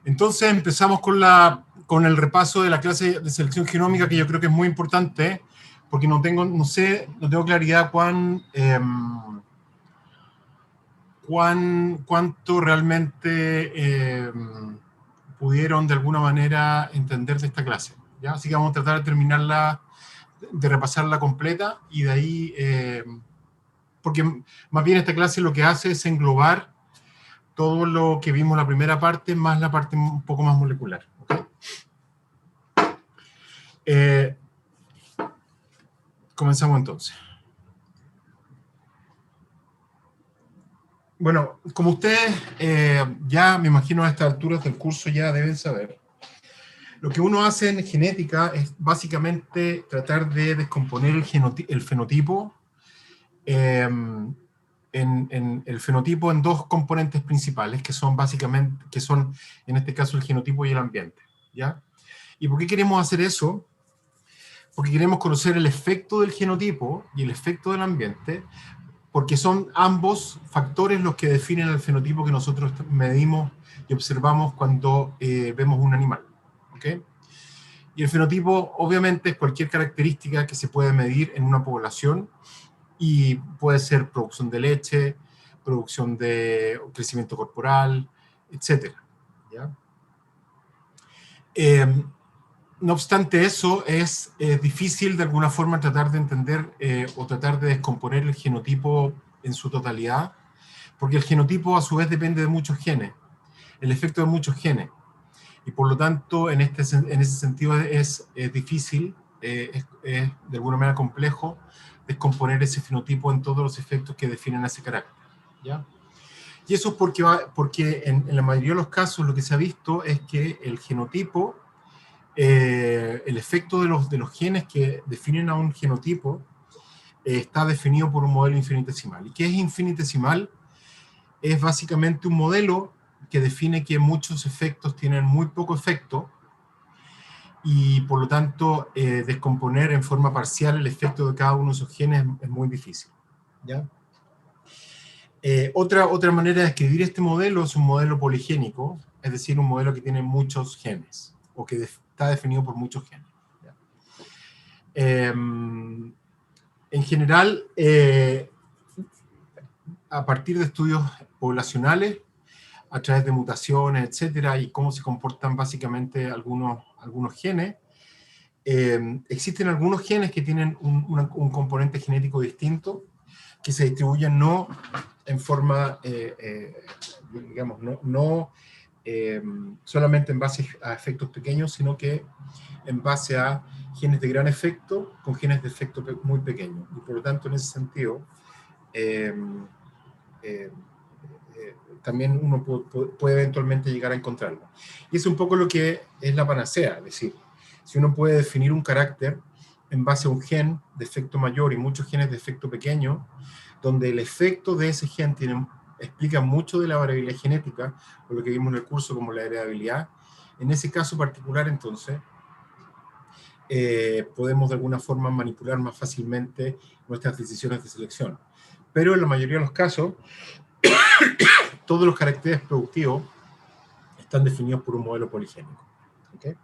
Entonces empezamos con el repaso de la clase de selección genómica, que yo creo que es muy importante, porque no tengo claridad cuánto realmente pudieron de alguna manera entender de esta clase, ¿ya? Así que vamos a tratar de terminarla, de repasarla completa, y de ahí, porque más bien esta clase lo que hace es englobar todo lo que vimos en la primera parte, más la parte un poco más molecular. ¿Okay? Comenzamos entonces. Bueno, como ustedes ya me imagino a estas alturas del curso ya deben saber, lo que uno hace en genética es básicamente tratar de descomponer el fenotipo en el fenotipo en dos componentes principales, que son básicamente, en este caso el genotipo y el ambiente, ¿ya? ¿Y por qué queremos hacer eso? Porque queremos conocer el efecto del genotipo y el efecto del ambiente, porque son ambos factores los que definen el fenotipo que nosotros medimos y observamos cuando vemos un animal, ¿ok? Y el fenotipo obviamente es cualquier característica que se puede medir en una población, y puede ser producción de leche, producción de crecimiento corporal, etc. ¿Ya? No obstante eso, es difícil de alguna forma tratar de entender o tratar de descomponer el genotipo en su totalidad, porque el genotipo a su vez depende de muchos genes, el efecto de muchos genes, y por lo tanto en ese sentido es difícil, es de alguna manera complejo descomponer ese fenotipo en todos los efectos que definen ese carácter, ¿ya? Y eso es porque en la mayoría de los casos lo que se ha visto es que el genotipo, el efecto de los genes que definen a un genotipo está definido por un modelo infinitesimal. ¿Y qué es infinitesimal? Es básicamente un modelo que define que muchos efectos tienen muy poco efecto, y por lo tanto descomponer en forma parcial el efecto de cada uno de esos genes es muy difícil, ¿ya? Otra manera de escribir este modelo es un modelo poligénico, es decir, un modelo que tiene muchos genes, o que está definido por muchos genes, ¿ya? En general, a partir de estudios poblacionales, a través de mutaciones, etcétera, y cómo se comportan básicamente algunos genes, existen algunos genes que tienen un componente genético distinto, que se distribuyen no en forma, digamos, no solamente en base a efectos pequeños, sino que en base a genes de gran efecto con genes de efecto muy pequeños. Y por lo tanto, en ese sentido, también uno puede eventualmente llegar a encontrarlo. Y es un poco lo que es la panacea, es decir, si uno puede definir un carácter en base a un gen de efecto mayor y muchos genes de efecto pequeño, donde el efecto de ese gen explica mucho de la variabilidad genética, o lo que vimos en el curso como la heredabilidad, en ese caso particular entonces, podemos de alguna forma manipular más fácilmente nuestras decisiones de selección. Pero en la mayoría de los casos, todos los caracteres productivos están definidos por un modelo poligénico. ¿Okay?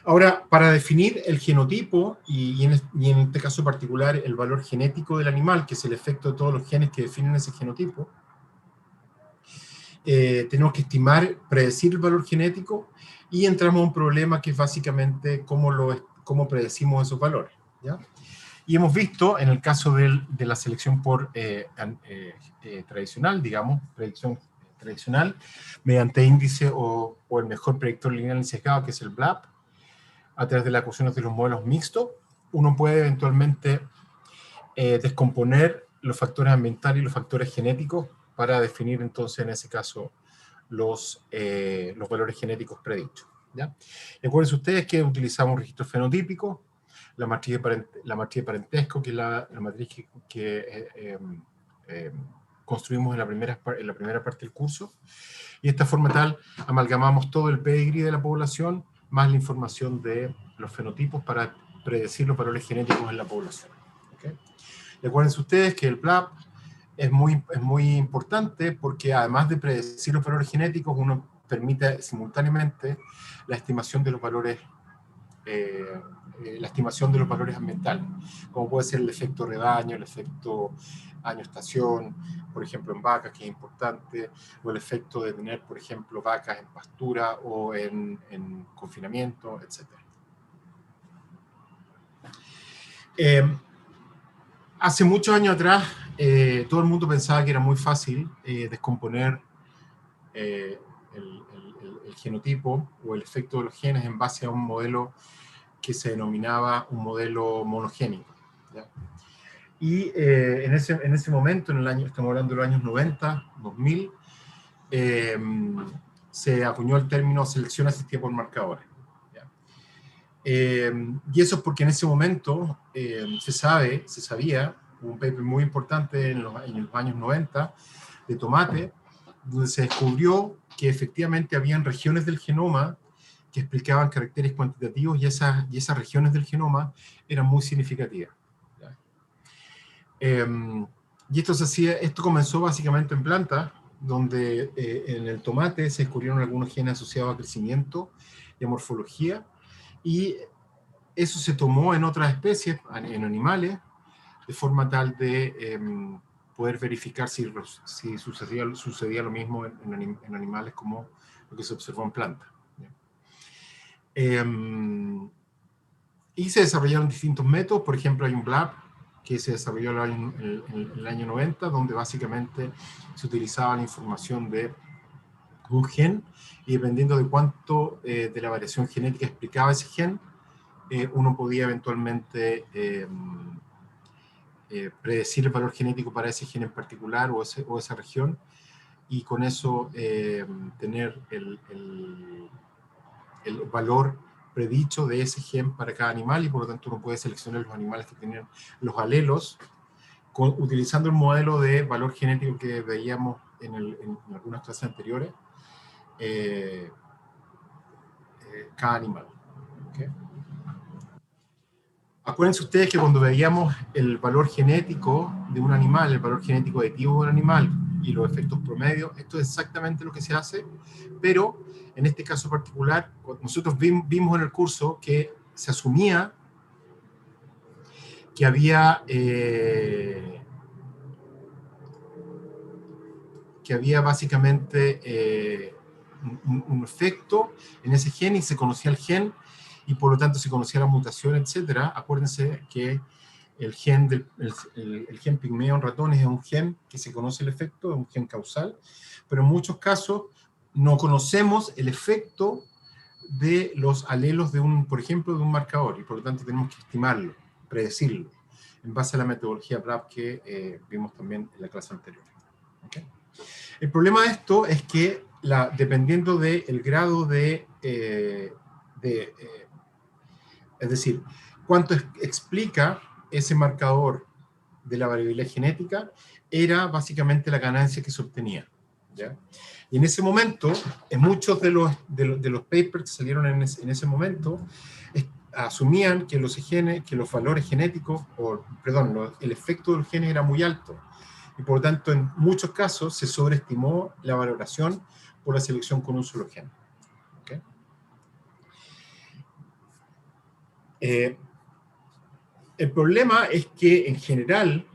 Ahora, para definir el genotipo, y en este caso particular el valor genético del animal, que es el efecto de todos los genes que definen ese genotipo, tenemos que predecir el valor genético, y entramos a un problema que es básicamente cómo predecimos esos valores, ¿ya? Y hemos visto, en el caso de la selección por tradicional, digamos, predicción tradicional, mediante índice o el mejor predictor lineal sesgado, que es el BLAP, a través de las ecuaciones de los modelos mixtos, uno puede eventualmente descomponer los factores ambientales y los factores genéticos para definir entonces en ese caso los valores genéticos predichos, ¿ya? Recuerden ustedes que utilizamos un registro fenotípico, la matriz de parentesco, que es la matriz que construimos en la primera parte del curso, y de esta forma tal amalgamamos todo el pedigrí de la población más la información de los fenotipos para predecir los valores genéticos en la población. ¿Okay? Recuerden ustedes que el BLAP es muy importante, porque además de predecir los valores genéticos, uno permite simultáneamente la estimación de los valores ambientales, como puede ser el efecto rebaño, el efecto año-estación, por ejemplo en vacas, que es importante, o el efecto de tener, por ejemplo, vacas en pastura o en confinamiento, etc. Hace muchos años atrás, todo el mundo pensaba que era muy fácil descomponer el genotipo o el efecto de los genes en base a un modelo que se denominaba un modelo monogénico, ¿ya? Y en ese momento, estamos hablando de los años 90, 2000, se acuñó el término selección asistida por marcadores, ¿ya? Y eso es porque en ese momento se sabía, un paper muy importante en los años 90 de tomate, donde se descubrió que efectivamente habían regiones del genoma que explicaban caracteres cuantitativos y esas regiones del genoma eran muy significativas. Y esto comenzó básicamente en plantas, donde en el tomate se descubrieron algunos genes asociados a crecimiento y a morfología, y eso se tomó en otras especies, en animales, de forma tal de poder verificar si sucedía lo mismo en animales como lo que se observó en plantas. Y se desarrollaron distintos métodos. Por ejemplo, hay un BLAB que se desarrolló en el año 90, donde básicamente se utilizaba la información de un gen, y dependiendo de cuánto de la variación genética explicaba ese gen, uno podía eventualmente predecir el valor genético para ese gen en particular o esa región, y con eso tener el valor predicho de ese gen para cada animal, y por lo tanto uno puede seleccionar los animales que tienen los alelos utilizando el modelo de valor genético que veíamos en algunas clases anteriores, cada animal. ¿Okay? Acuérdense ustedes que cuando veíamos el valor genético de un animal, el valor genético aditivo de un animal y los efectos promedios, esto es exactamente lo que se hace, pero en este caso particular, nosotros vimos en el curso que se asumía que había básicamente un efecto en ese gen, y se conocía el gen, y por lo tanto se conocía la mutación, etc. Acuérdense que el gen pigmeo en ratones es un gen que se conoce el efecto, es un gen causal, pero en muchos casos no conocemos el efecto de los alelos por ejemplo, de un marcador, y por lo tanto tenemos que estimarlo, predecirlo, en base a la metodología BLAB que vimos también en la clase anterior. ¿Okay? El problema de esto es que dependiendo del grado es decir, cuánto explica ese marcador de la variabilidad genética, era básicamente la ganancia que se obtenía, ¿ya? Y en ese momento, en muchos de los papers que salieron en ese momento, asumían que los valores genéticos, el efecto del gen era muy alto, y por lo tanto en muchos casos se sobreestimó la valoración por la selección con un solo gen. ¿Okay? El problema es que en general,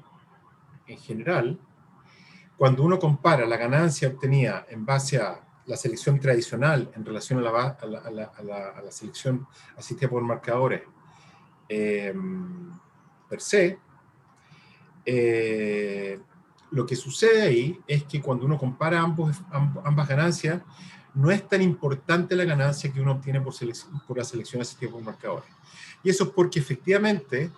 cuando uno compara la ganancia obtenida en base a la selección tradicional en relación a la selección asistida por marcadores per se, lo que sucede ahí es que cuando uno compara ambas ganancias, no es tan importante la ganancia que uno obtiene por la selección asistida por marcadores. Y eso es porque efectivamente,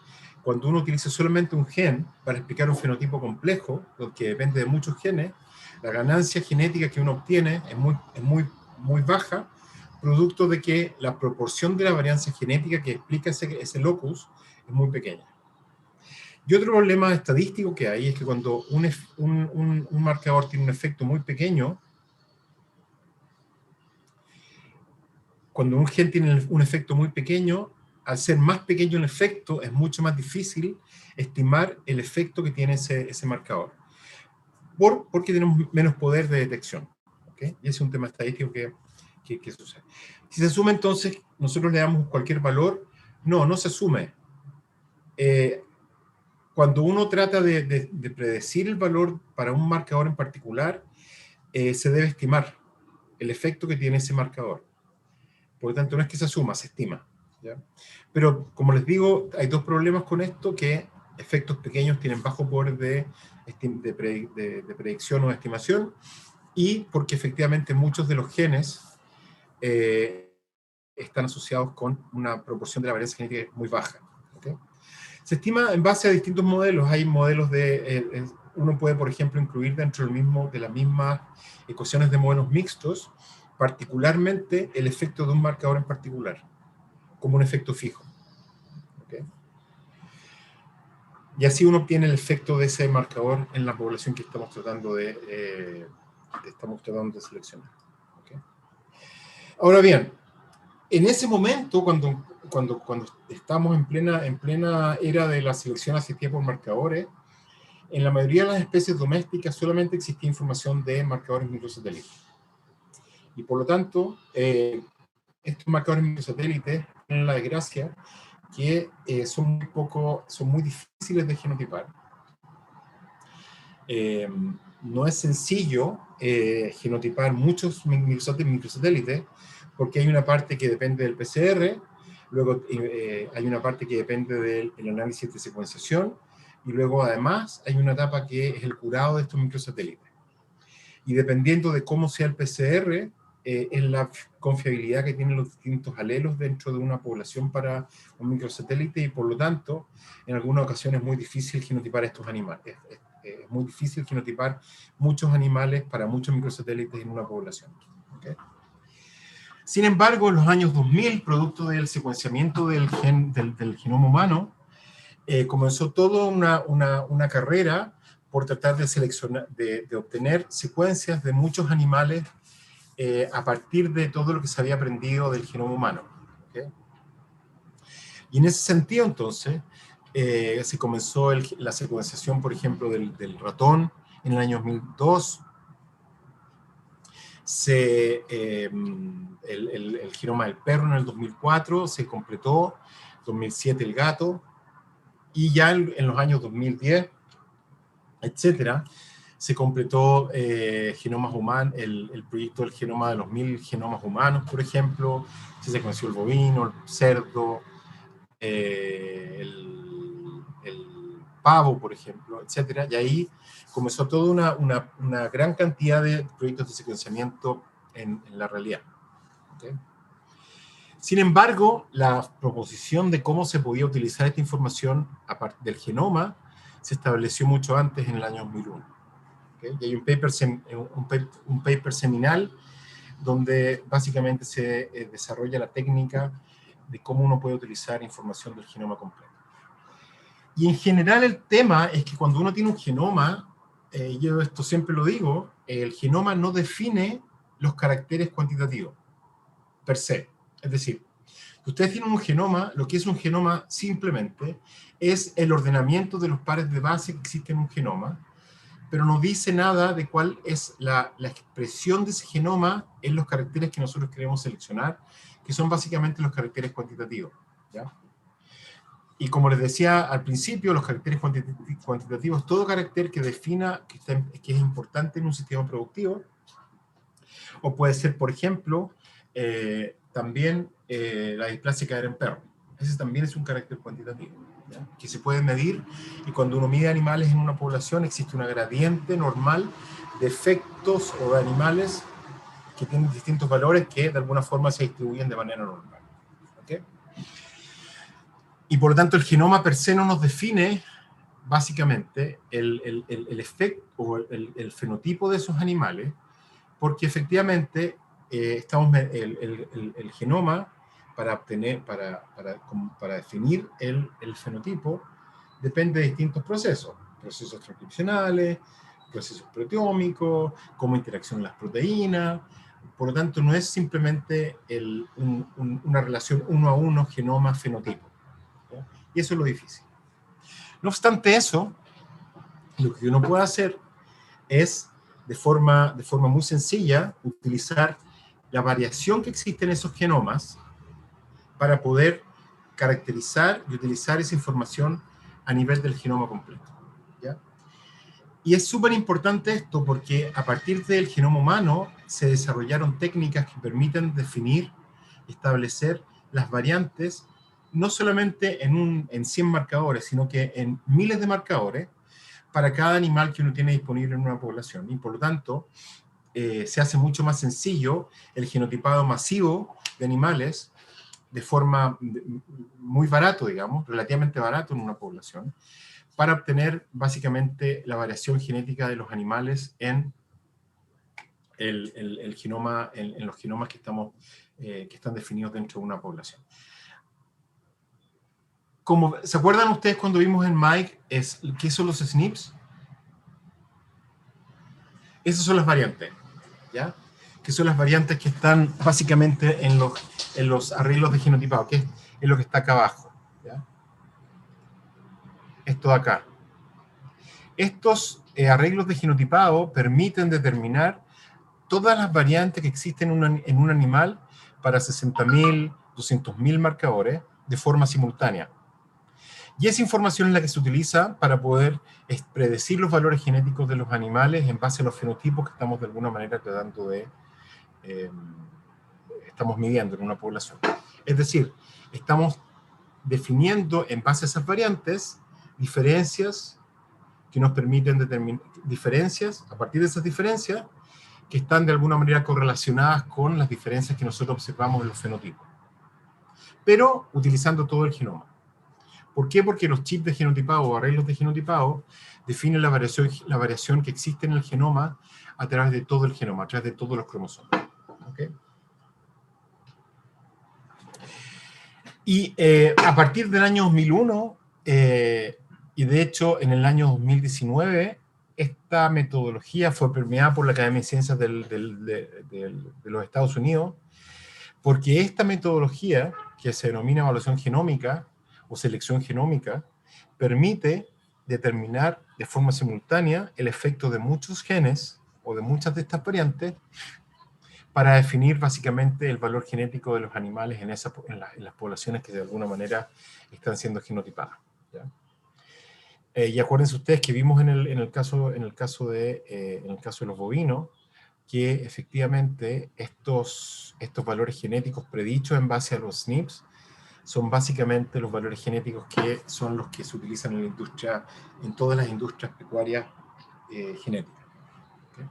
cuando uno utiliza solamente un gen para explicar un fenotipo complejo, que depende de muchos genes, la ganancia genética que uno obtiene es muy baja, producto de que la proporción de la varianza genética que explica ese locus es muy pequeña. Y otro problema estadístico que hay es que cuando un marcador tiene un efecto muy pequeño, cuando un gen tiene un efecto muy pequeño, al ser más pequeño el efecto, es mucho más difícil estimar el efecto que tiene ese marcador, porque tenemos menos poder de detección. ¿Okay? Y ese es un tema estadístico que sucede. Si se suma, entonces, nosotros le damos cualquier valor. No se asume. Cuando uno trata de predecir el valor para un marcador en particular, se debe estimar el efecto que tiene ese marcador. Por lo tanto, no es que se asuma, se estima, ¿ya? Pero, como les digo, hay dos problemas con esto, que efectos pequeños tienen bajo poder de predicción o de estimación, y porque efectivamente muchos de los genes están asociados con una proporción de la varianza genética muy baja. ¿Okay? Se estima en base a distintos modelos. Hay modelos uno puede, por ejemplo, incluir dentro de las mismas ecuaciones de modelos mixtos, particularmente el efecto de un marcador en particular, como un efecto fijo. ¿Okay? Y así uno obtiene el efecto de ese marcador en la población que estamos tratando de seleccionar. ¿Okay? Ahora bien, en ese momento, cuando estamos en plena era de la selección asistida por marcadores, en la mayoría de las especies domésticas solamente existía información de marcadores microsatélites. Y por lo tanto, estos marcadores microsatélites tienen la desgracia que son muy difíciles de genotipar. No es sencillo genotipar muchos microsatélites, porque hay una parte que depende del PCR, luego hay una parte que depende del análisis de secuenciación, y luego además hay una etapa que es el curado de estos microsatélites. Y dependiendo de cómo sea el PCR, es la confiabilidad que tienen los distintos alelos dentro de una población para un microsatélite, y por lo tanto, en algunas ocasiones es muy difícil genotipar estos animales. Es muy difícil genotipar muchos animales para muchos microsatélites en una población. ¿Okay? Sin embargo, en los años 2000, producto del secuenciamiento del genoma humano, comenzó toda una carrera por tratar de seleccionar, de obtener secuencias de muchos animales a partir de todo lo que se había aprendido del genoma humano. ¿Okay? Y en ese sentido, entonces, se comenzó la secuenciación, por ejemplo, del ratón en el año 2002, el genoma del perro en el 2004, se completó, 2007 el gato, y ya en los años 2010, etcétera, se completó genomas humanos, el proyecto del genoma de los 1000 genomas humanos, por ejemplo, se secuenció el bovino, el cerdo, el pavo, por ejemplo, etcétera, y ahí comenzó toda una gran cantidad de proyectos de secuenciamiento en la realidad. ¿Okay? Sin embargo, la proposición de cómo se podía utilizar esta información aparte del genoma se estableció mucho antes, en el año 2001. ¿Okay? Y hay un paper seminal donde básicamente se desarrolla la técnica de cómo uno puede utilizar información del genoma completo. Y en general el tema es que cuando uno tiene un genoma, yo esto siempre lo digo, el genoma no define los caracteres cuantitativos, per se. Es decir, si ustedes tienen un genoma, lo que es un genoma simplemente es el ordenamiento de los pares de base que existen en un genoma, pero no dice nada de cuál es la expresión de ese genoma en los caracteres que nosotros queremos seleccionar, que son básicamente los caracteres cuantitativos. ¿Ya? Y como les decía al principio, los caracteres cuantitativos, todo carácter que defina que es importante en un sistema productivo, o puede ser, por ejemplo, también la displasia caer en perro. Ese también es un carácter cuantitativo, ¿ya? Que se puede medir, y cuando uno mide animales en una población existe una gradiente normal de efectos o de animales que tienen distintos valores que de alguna forma se distribuyen de manera normal. ¿Okay? Y por lo tanto el genoma per se no nos define básicamente el efecto o el fenotipo de esos animales, porque efectivamente el genoma para definir el fenotipo depende de distintos procesos transcripcionales, procesos proteómicos, cómo interaccionan las proteínas. Por lo tanto, no es simplemente una relación uno a uno genoma-fenotipo. ¿Ya? Y eso es lo difícil. No obstante eso, lo que uno puede hacer es de forma muy sencilla, utilizar la variación que existe en esos genomas para poder caracterizar y utilizar esa información a nivel del genoma completo, ¿ya? Y es súper importante esto porque a partir del genoma humano se desarrollaron técnicas que permiten definir, establecer las variantes, no solamente en 100 marcadores, sino que en miles de marcadores para cada animal que uno tiene disponible en una población. Y por lo tanto, se hace mucho más sencillo el genotipado masivo de animales de forma muy barato, digamos, relativamente barato en una población, para obtener básicamente la variación genética de los animales en el genoma, en los genomas que están definidos dentro de una población. ¿Se acuerdan ustedes cuando vimos en Mike qué son los SNPs? Esas son las variantes, ¿ya? Que son las variantes que están básicamente en los arreglos de genotipado, que es lo que está acá abajo, ¿ya? Esto de acá. Estos arreglos de genotipado permiten determinar todas las variantes que existen en un animal para 60.000, 200.000 marcadores de forma simultánea. Y esa información es la que se utiliza para poder predecir los valores genéticos de los animales en base a los fenotipos que estamos de alguna manera tratando de... estamos midiendo en una población. Es decir, estamos definiendo en base a esas variantes diferencias que nos permiten determinar diferencias, a partir de esas diferencias, que están de alguna manera correlacionadas con las diferencias que nosotros observamos en los fenotipos. Pero utilizando todo el genoma. ¿Por qué? Porque los chips de genotipado o arreglos de genotipado definen la variación que existe en el genoma a través de todo el genoma, a través de todos los cromosomas. ¿Okay? Y a partir del año 2001, y de hecho en el año 2019, esta metodología fue premiada por la Academia de Ciencias de los Estados Unidos, porque esta metodología, que se denomina evaluación genómica o selección genómica, permite determinar de forma simultánea el efecto de muchos genes o de muchas de estas variantes para definir básicamente el valor genético de los animales en las poblaciones que de alguna manera están siendo genotipadas, ¿ya? Y acuérdense ustedes que vimos en el caso de los bovinos, que efectivamente estos valores genéticos predichos en base a los SNPs son básicamente los valores genéticos que son los que se utilizan en la industria, en todas las industrias pecuarias genéticas. ¿Okay?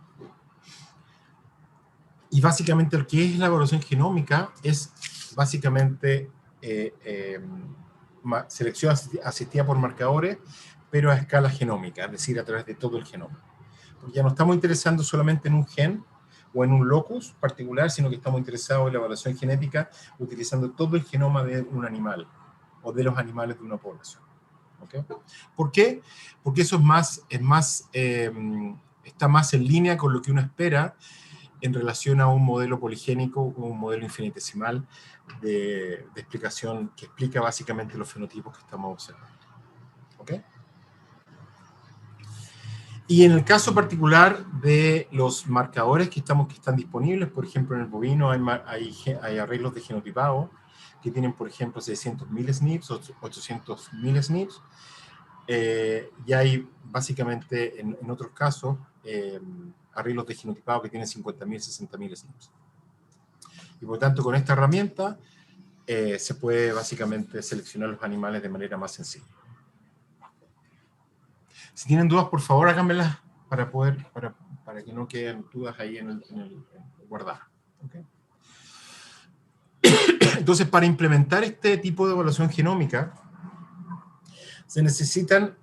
Y básicamente lo que es la evaluación genómica es básicamente selección asistida por marcadores, pero a escala genómica, es decir, a través de todo el genoma. Porque ya no estamos interesando solamente en un gen o en un locus particular, sino que estamos interesados en la evaluación genética utilizando todo el genoma de un animal o de los animales de una población. ¿Okay? ¿Por qué? Porque eso está más en línea con lo que uno espera en relación a un modelo poligénico o un modelo infinitesimal de explicación que explica básicamente los fenotipos que estamos observando. ¿Ok? Y en el caso particular de los marcadores que están disponibles, por ejemplo, en el bovino hay arreglos de genotipado que tienen, por ejemplo, 600.000 SNPs o 800.000 SNPs. Y hay básicamente, en otros casos, arreglos de genotipado que tienen 50.000, 60.000 SNPs. Y por tanto, con esta herramienta se puede básicamente seleccionar los animales de manera más sencilla. Si tienen dudas, por favor, háganmelas para que no queden dudas ahí en el guardar. ¿Okay? Entonces, para implementar este tipo de evaluación genómica, se necesitan,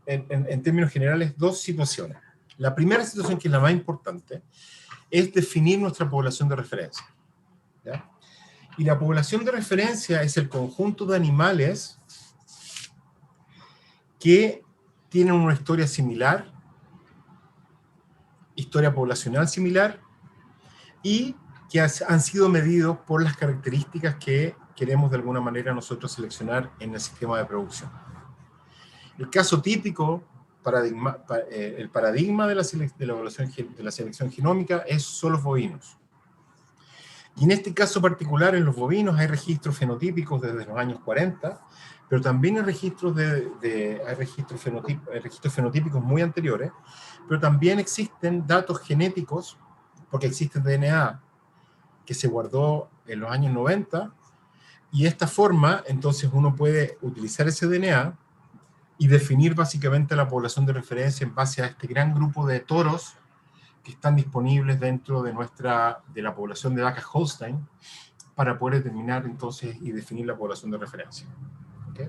en términos generales, dos situaciones. La primera situación, que es la más importante, es definir nuestra población de referencia, ¿ya? Y la población de referencia es el conjunto de animales que tienen una historia similar, historia poblacional similar, y que han sido medidos por las características que queremos de alguna manera nosotros seleccionar en el sistema de producción. El caso típico el paradigma de la selección genómica es son los bovinos. Y en este caso particular, en los bovinos, hay registros fenotípicos desde los años 40, pero también hay registros, hay registros fenotípicos muy anteriores, pero también existen datos genéticos, porque existe DNA que se guardó en los años 90, y de esta forma, entonces uno puede utilizar ese DNA y definir básicamente la población de referencia en base a este gran grupo de toros que están disponibles dentro de la población de vacas Holstein, para poder determinar entonces y definir la población de referencia. ¿Okay?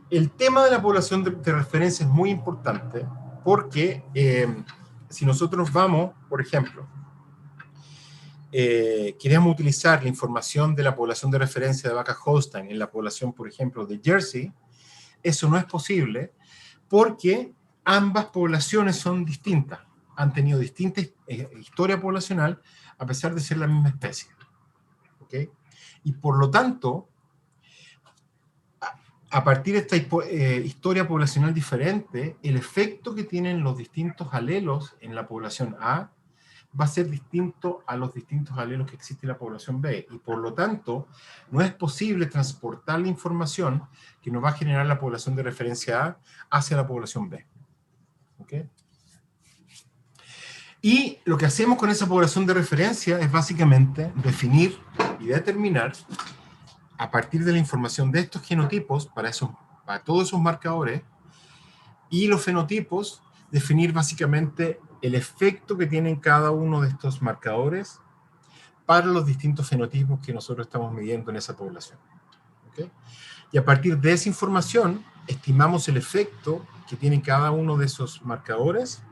El tema de la población de referencia es muy importante porque si nosotros vamos, por ejemplo, queremos utilizar la información de la población de referencia de vacas Holstein en la población, por ejemplo, de Jersey, eso no es posible porque ambas poblaciones son distintas, han tenido distinta historia poblacional a pesar de ser la misma especie. ¿Okay? Y por lo tanto, a partir de esta historia poblacional diferente, el efecto que tienen los distintos alelos en la población A va a ser distinto a los distintos alelos que existe en la población B, y por lo tanto no es posible transportar la información que nos va a generar la población de referencia A hacia la población B. ¿Okay? Y lo que hacemos con esa población de referencia es básicamente definir y determinar, a partir de la información de estos genotipos, para todos esos marcadores, y los fenotipos, definir básicamente el efecto que tienen cada uno de estos marcadores para los distintos fenotipos que nosotros estamos midiendo en esa población. ¿Okay? Y a partir de esa información, estimamos el efecto que tiene cada uno de esos marcadores,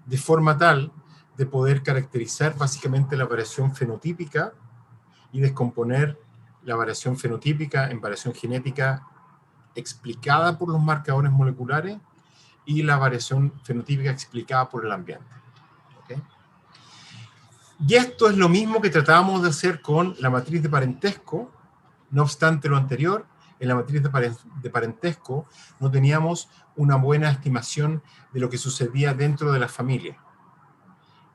de forma tal de poder caracterizar básicamente la variación fenotípica y descomponer la variación fenotípica en variación genética explicada por los marcadores moleculares y la variación fenotípica explicada por el ambiente. ¿Okay? Y esto es lo mismo que tratábamos de hacer con la matriz de parentesco. No obstante lo anterior, en la matriz de parentesco no teníamos una buena estimación de lo que sucedía dentro de la familia,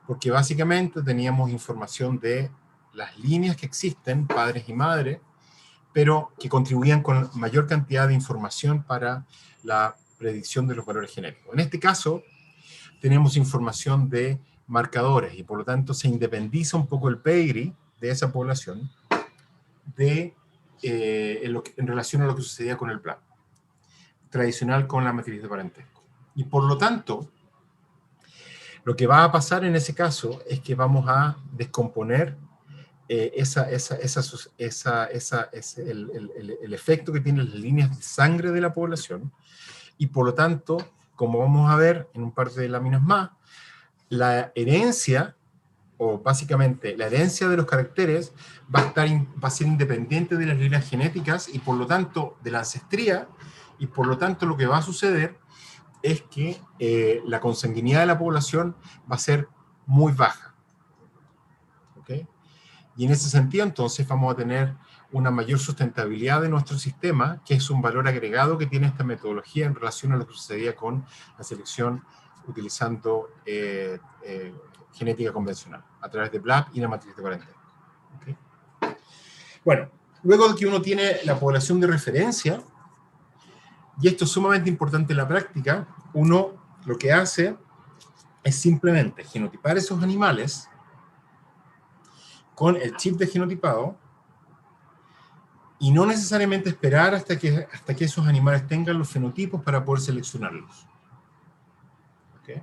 porque básicamente teníamos información de las líneas que existen, padres y madres, pero que contribuían con mayor cantidad de información para la predicción de los valores genéticos. En este caso, tenemos información de marcadores y por lo tanto se independiza un poco el pedigree de esa población en relación a lo que sucedía con el plan tradicional con la matriz de parentesco. Y por lo tanto, lo que va a pasar en ese caso es que vamos a descomponer el efecto que tienen las líneas de sangre de la población, y por lo tanto, como vamos a ver en un par de láminas más, la herencia, o básicamente la herencia de los caracteres, va a ser independiente de las líneas genéticas y por lo tanto de la ancestría, y por lo tanto lo que va a suceder es que la consanguinidad de la población va a ser muy baja. ¿Okay? Y en ese sentido, entonces, vamos a tener una mayor sustentabilidad de nuestro sistema, que es un valor agregado que tiene esta metodología en relación a lo que sucedía con la selección utilizando genética convencional, a través de BLAP y la matriz de parentesco. ¿Okay? Bueno, luego de que uno tiene la población de referencia, y esto es sumamente importante en la práctica, uno lo que hace es simplemente genotipar esos animales con el chip de genotipado y no necesariamente esperar hasta que esos animales tengan los fenotipos para poder seleccionarlos. ¿Okay?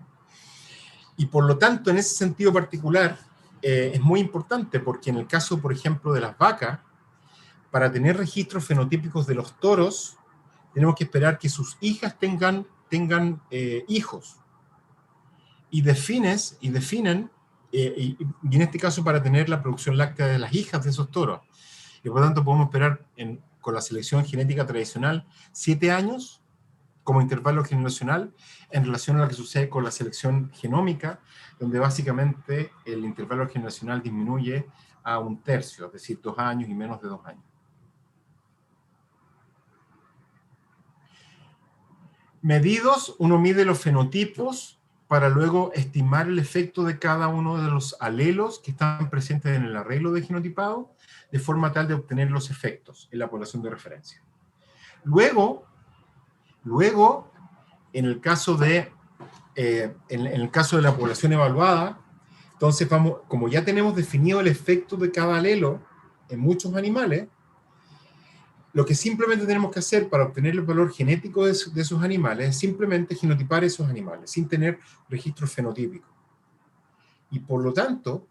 Y por lo tanto, en ese sentido particular, es muy importante porque en el caso, por ejemplo, de las vacas, para tener registros fenotípicos de los toros, tenemos que esperar que sus hijas tengan hijos. Y definen, y en este caso para tener la producción láctea de las hijas de esos toros. Y por lo tanto podemos esperar con la selección genética tradicional 7 años como intervalo generacional en relación a lo que sucede con la selección genómica, donde básicamente el intervalo generacional disminuye a 1/3, es decir, 2 años y menos de 2 años. Medidos, uno mide los fenotipos para luego estimar el efecto de cada uno de los alelos que están presentes en el arreglo de genotipado, de forma tal de obtener los efectos en la población de referencia. Luego en el caso de la población evaluada, entonces como ya tenemos definido el efecto de cada alelo en muchos animales, lo que simplemente tenemos que hacer para obtener el valor genético de esos animales es simplemente genotipar esos animales, sin tener registros fenotípicos. Y por lo tanto,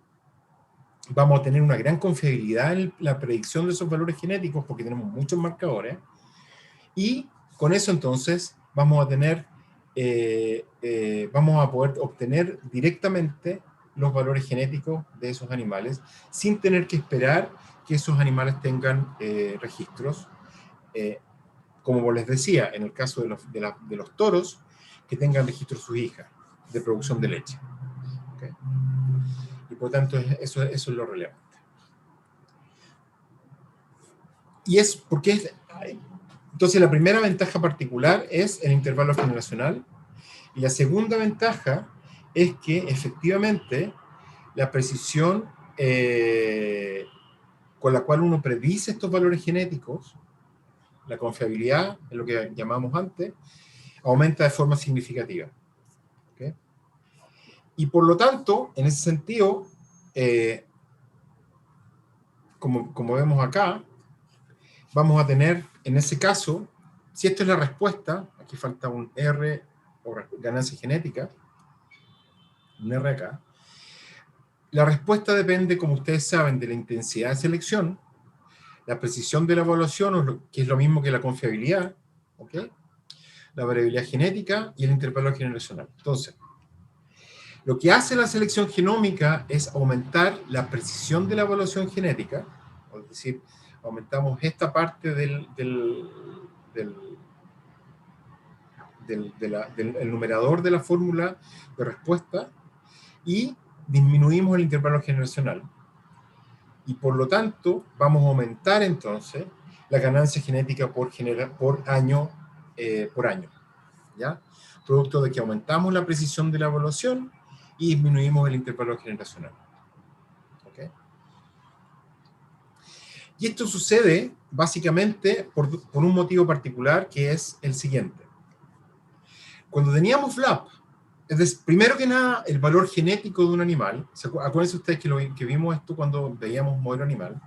vamos a tener una gran confiabilidad en la predicción de esos valores genéticos, porque tenemos muchos marcadores, y con eso entonces vamos a poder obtener directamente los valores genéticos de esos animales, sin tener que esperar que esos animales tengan registros, como les decía, en el caso de los toros, que tengan registros sus hijas de producción de leche. ¿Okay? Y por tanto, eso es lo relevante. Y es porque entonces la primera ventaja particular es el intervalo generacional, y la segunda ventaja es que efectivamente la precisión con la cual uno predice estos valores genéticos, la confiabilidad, en lo que llamamos antes, aumenta de forma significativa. ¿Okay? Y por lo tanto, en ese sentido, como vemos acá, vamos a tener, en ese caso, si esta es la respuesta, aquí falta un R o ganancia genética, un R acá, la respuesta depende, como ustedes saben, de la intensidad de selección, la precisión de la evaluación, que es lo mismo que la confiabilidad, ¿okay? La variabilidad genética y el intervalo generacional. Entonces, lo que hace la selección genómica es aumentar la precisión de la evaluación genética, es decir, aumentamos esta parte del numerador de la fórmula de respuesta, y disminuimos el intervalo generacional. Y por lo tanto, vamos a aumentar entonces la ganancia genética por año, ¿ya? Producto de que aumentamos la precisión de la evaluación y disminuimos el intervalo generacional. ¿Okay? Y esto sucede básicamente por un motivo particular, que es el siguiente. Cuando teníamos FLAP, es decir, primero que nada, el valor genético de un animal, acuérdense ustedes que vimos esto cuando veíamos modelo animal,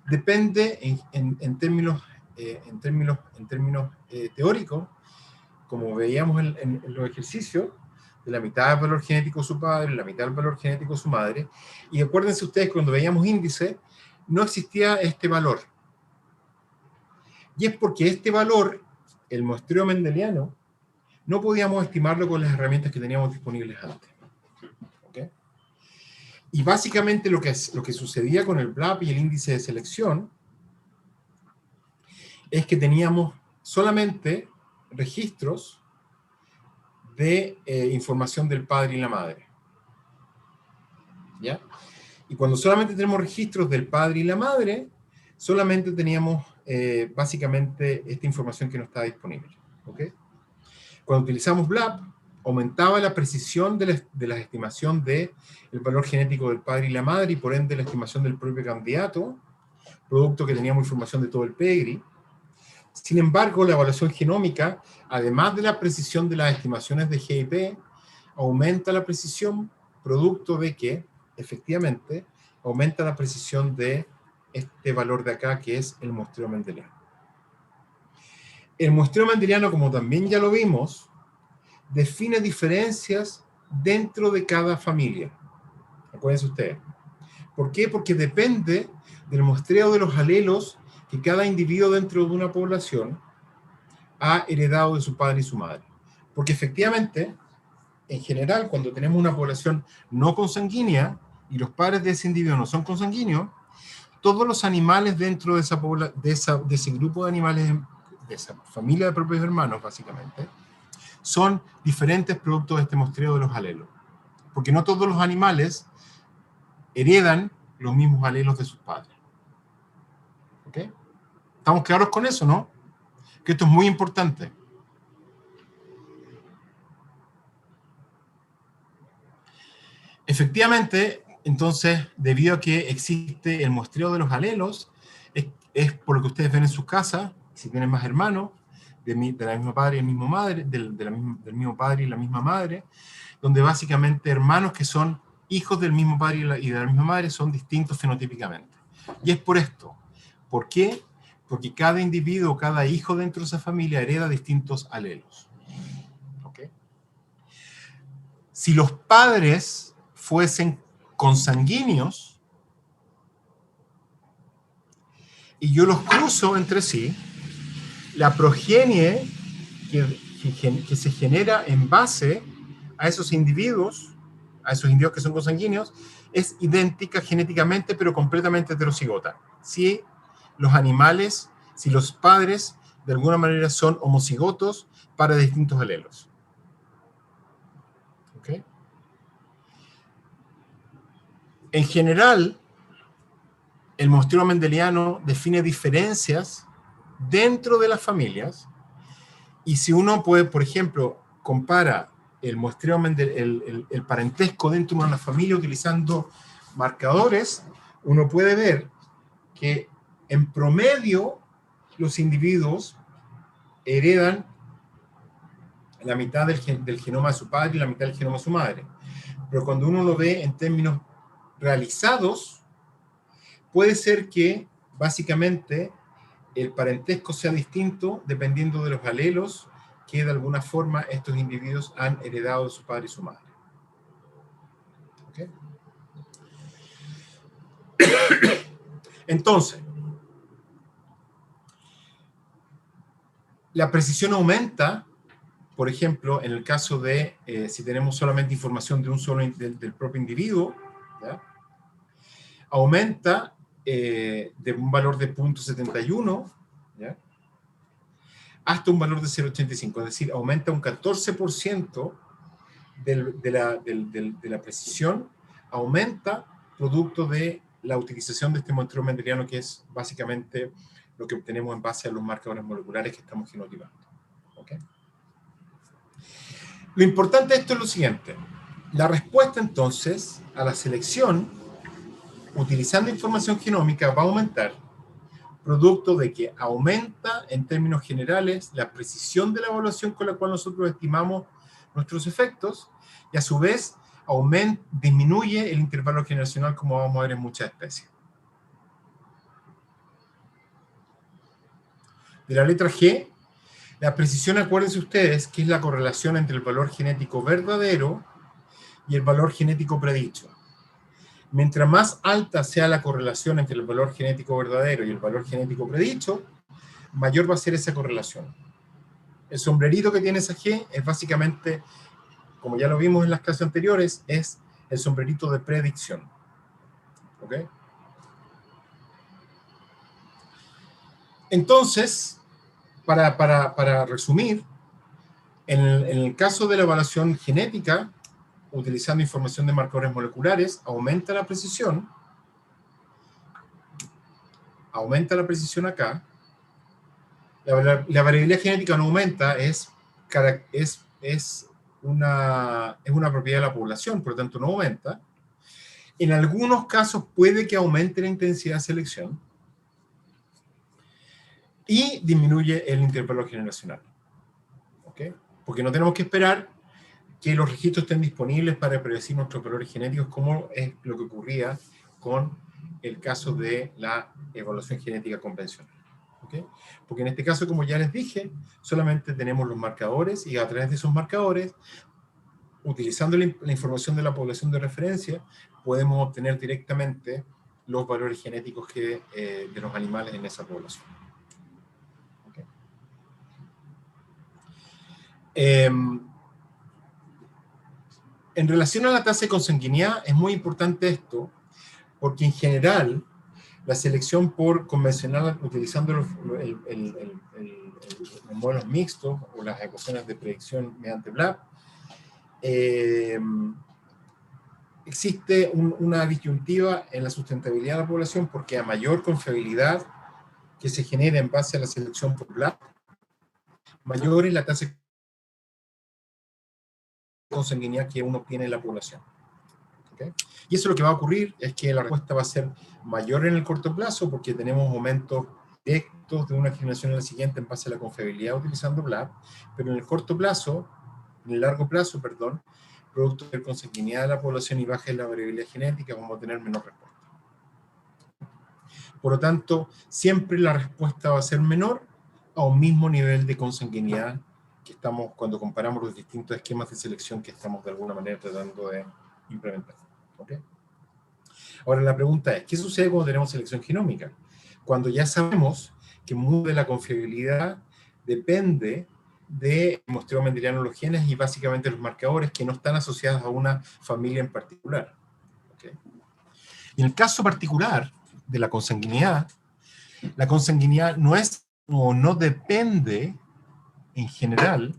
depende en términos teóricos, como veíamos en los ejercicios, de la mitad del valor genético de su padre, la mitad del valor genético de su madre, y acuérdense ustedes, cuando veíamos índice, no existía este valor. Y es porque este valor, el muestreo mendeliano, no podíamos estimarlo con las herramientas que teníamos disponibles antes. ¿Okay? Y básicamente lo que sucedía con el BLAP y el índice de selección es que teníamos solamente registros de información del padre y la madre. ¿Ya? Y cuando solamente tenemos registros del padre y la madre, solamente teníamos básicamente esta información que no estaba disponible. ¿Okay? Cuando utilizamos BLAP, aumentaba la precisión de la estimación del valor genético del padre y la madre, y por ende la estimación del propio candidato, producto que teníamos información de todo el pedigree. Sin embargo, la evaluación genómica, además de la precisión de las estimaciones de GIP, aumenta la precisión, producto de que, efectivamente, aumenta la precisión de este valor de acá, que es el muestreo mendeliano. El muestreo mendeliano, como también ya lo vimos, define diferencias dentro de cada familia. Acuérdense ustedes. ¿Por qué? Porque depende del muestreo de los alelos que cada individuo dentro de una población ha heredado de su padre y su madre. Porque efectivamente, en general, cuando tenemos una población no consanguínea y los padres de ese individuo no son consanguíneos, todos los animales dentro de ese grupo de animales, de esa familia de propios hermanos, básicamente, son diferentes productos de este muestreo de los alelos. Porque no todos los animales heredan los mismos alelos de sus padres. ¿Ok? ¿Estamos claros con eso, no? Que esto es muy importante. Efectivamente, entonces, debido a que existe el muestreo de los alelos, es por lo que ustedes ven en sus casas, si tienen más hermanos, de la misma padre y la misma madre, del mismo padre y la misma madre, donde básicamente hermanos que son hijos del mismo padre y de la misma madre son distintos fenotípicamente. Y es por esto. ¿Por qué? Porque cada individuo, cada hijo dentro de esa familia hereda distintos alelos. ¿Okay? Si los padres fuesen consanguíneos y yo los cruzo entre sí, la progenie que se genera en base a esos individuos que son consanguíneos, es idéntica genéticamente, pero completamente heterocigota. Si los animales, si los padres de alguna manera son homocigotos para distintos alelos. ¿Okay? En general, el muestreo mendeliano define diferencias dentro de las familias, y si uno puede, por ejemplo, compara el muestreo el parentesco dentro de una familia utilizando marcadores, uno puede ver que en promedio los individuos heredan la mitad del genoma de su padre y la mitad del genoma de su madre. Pero cuando uno lo ve en términos realizados, puede ser que básicamente el parentesco sea distinto dependiendo de los alelos que de alguna forma estos individuos han heredado de su padre y su madre. ¿Okay? Entonces, la precisión aumenta, por ejemplo, en el caso de si tenemos solamente información de un solo del propio individuo, ¿ya? Aumenta de un valor de 0.71, ¿ya? Hasta un valor de 0.85, es decir, aumenta un 14% de la precisión, aumenta producto de la utilización de este muestreo mendeliano, que es básicamente lo que obtenemos en base a los marcadores moleculares que estamos genotipando. ¿Okay? Lo importante de esto es lo siguiente. La respuesta entonces a la selección, utilizando información genómica, va a aumentar producto de que aumenta en términos generales la precisión de la evaluación con la cual nosotros estimamos nuestros efectos, y a su vez disminuye el intervalo generacional, como vamos a ver en muchas especies. De la letra G, la precisión, acuérdense ustedes, que es la correlación entre el valor genético verdadero y el valor genético predicho. Mientras más alta sea la correlación entre el valor genético verdadero y el valor genético predicho, mayor va a ser esa correlación. El sombrerito que tiene esa G es básicamente, como ya lo vimos en las clases anteriores, es el sombrerito de predicción. ¿Ok? Entonces, para resumir, en el caso de la evaluación genética, utilizando información de marcadores moleculares, aumenta la precisión acá. La variabilidad genética no aumenta, es una propiedad de la población, por lo tanto no aumenta. En algunos casos puede que aumente la intensidad de selección y disminuye el intervalo generacional. ¿Okay? Porque no tenemos que esperar que los registros estén disponibles para predecir nuestros valores genéticos, como es lo que ocurría con el caso de la evaluación genética convencional. ¿Okay? Porque en este caso, como ya les dije, solamente tenemos los marcadores, y a través de esos marcadores, utilizando la información de la población de referencia, podemos obtener directamente los valores genéticos de los animales en esa población. ¿Okay? En relación a la tasa de consanguinidad, es muy importante esto, porque en general, la selección por convencional, utilizando los modelos mixtos o las ecuaciones de predicción mediante BLAP, existe una disyuntiva en la sustentabilidad de la población, porque a mayor confiabilidad que se genera en base a la selección por BLAP, mayor es la tasa de consanguinidad que uno obtiene en la población. ¿Okay? Y eso lo que va a ocurrir es que la respuesta va a ser mayor en el corto plazo porque tenemos aumentos directos de una generación a la siguiente en base a la confiabilidad utilizando BLAP, pero en el corto plazo, en el largo plazo, perdón, producto de la consanguinidad de la población y baja en la variabilidad genética, vamos a tener menor respuesta. Por lo tanto, siempre la respuesta va a ser menor a un mismo nivel de consanguinidad que estamos cuando comparamos los distintos esquemas de selección que estamos de alguna manera tratando de implementar. ¿Okay? Ahora la pregunta es, ¿qué sucede cuando tenemos selección genómica? Cuando ya sabemos que mucho de la confiabilidad depende de muestreo mendeliano de los genes y básicamente los marcadores que no están asociados a una familia en particular. ¿Okay? Y en el caso particular de la consanguinidad no es o no depende, en general,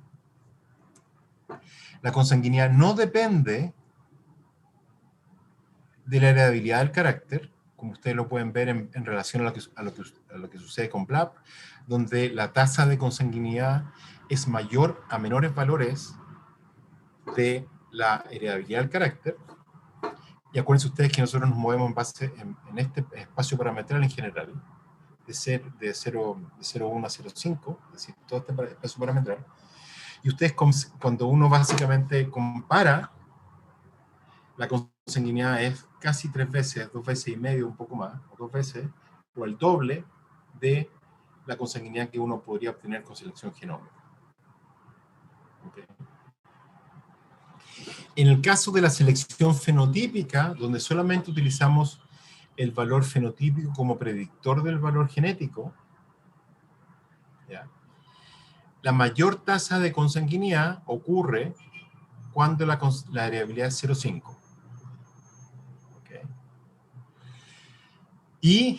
la consanguinidad no depende de la heredabilidad del carácter, como ustedes lo pueden ver en relación a lo que sucede con BLAP, donde la tasa de consanguinidad es mayor a menores valores de la heredabilidad del carácter. Y acuérdense ustedes que nosotros nos movemos en base en este espacio parametral en general, de 0,1 a 0,5, es decir, todo este espacio parametral. Y ustedes, cuando uno básicamente compara, la consanguinidad es casi 3 veces, 2 veces y medio, un poco más, o 2 veces, o el doble de la consanguinidad que uno podría obtener con selección genómica. ¿Okay? En el caso de la selección fenotípica, donde solamente utilizamos el valor fenotípico como predictor del valor genético, ¿ya? La mayor tasa de consanguinidad ocurre cuando la heredabilidad es 0,5. ¿Okay? Y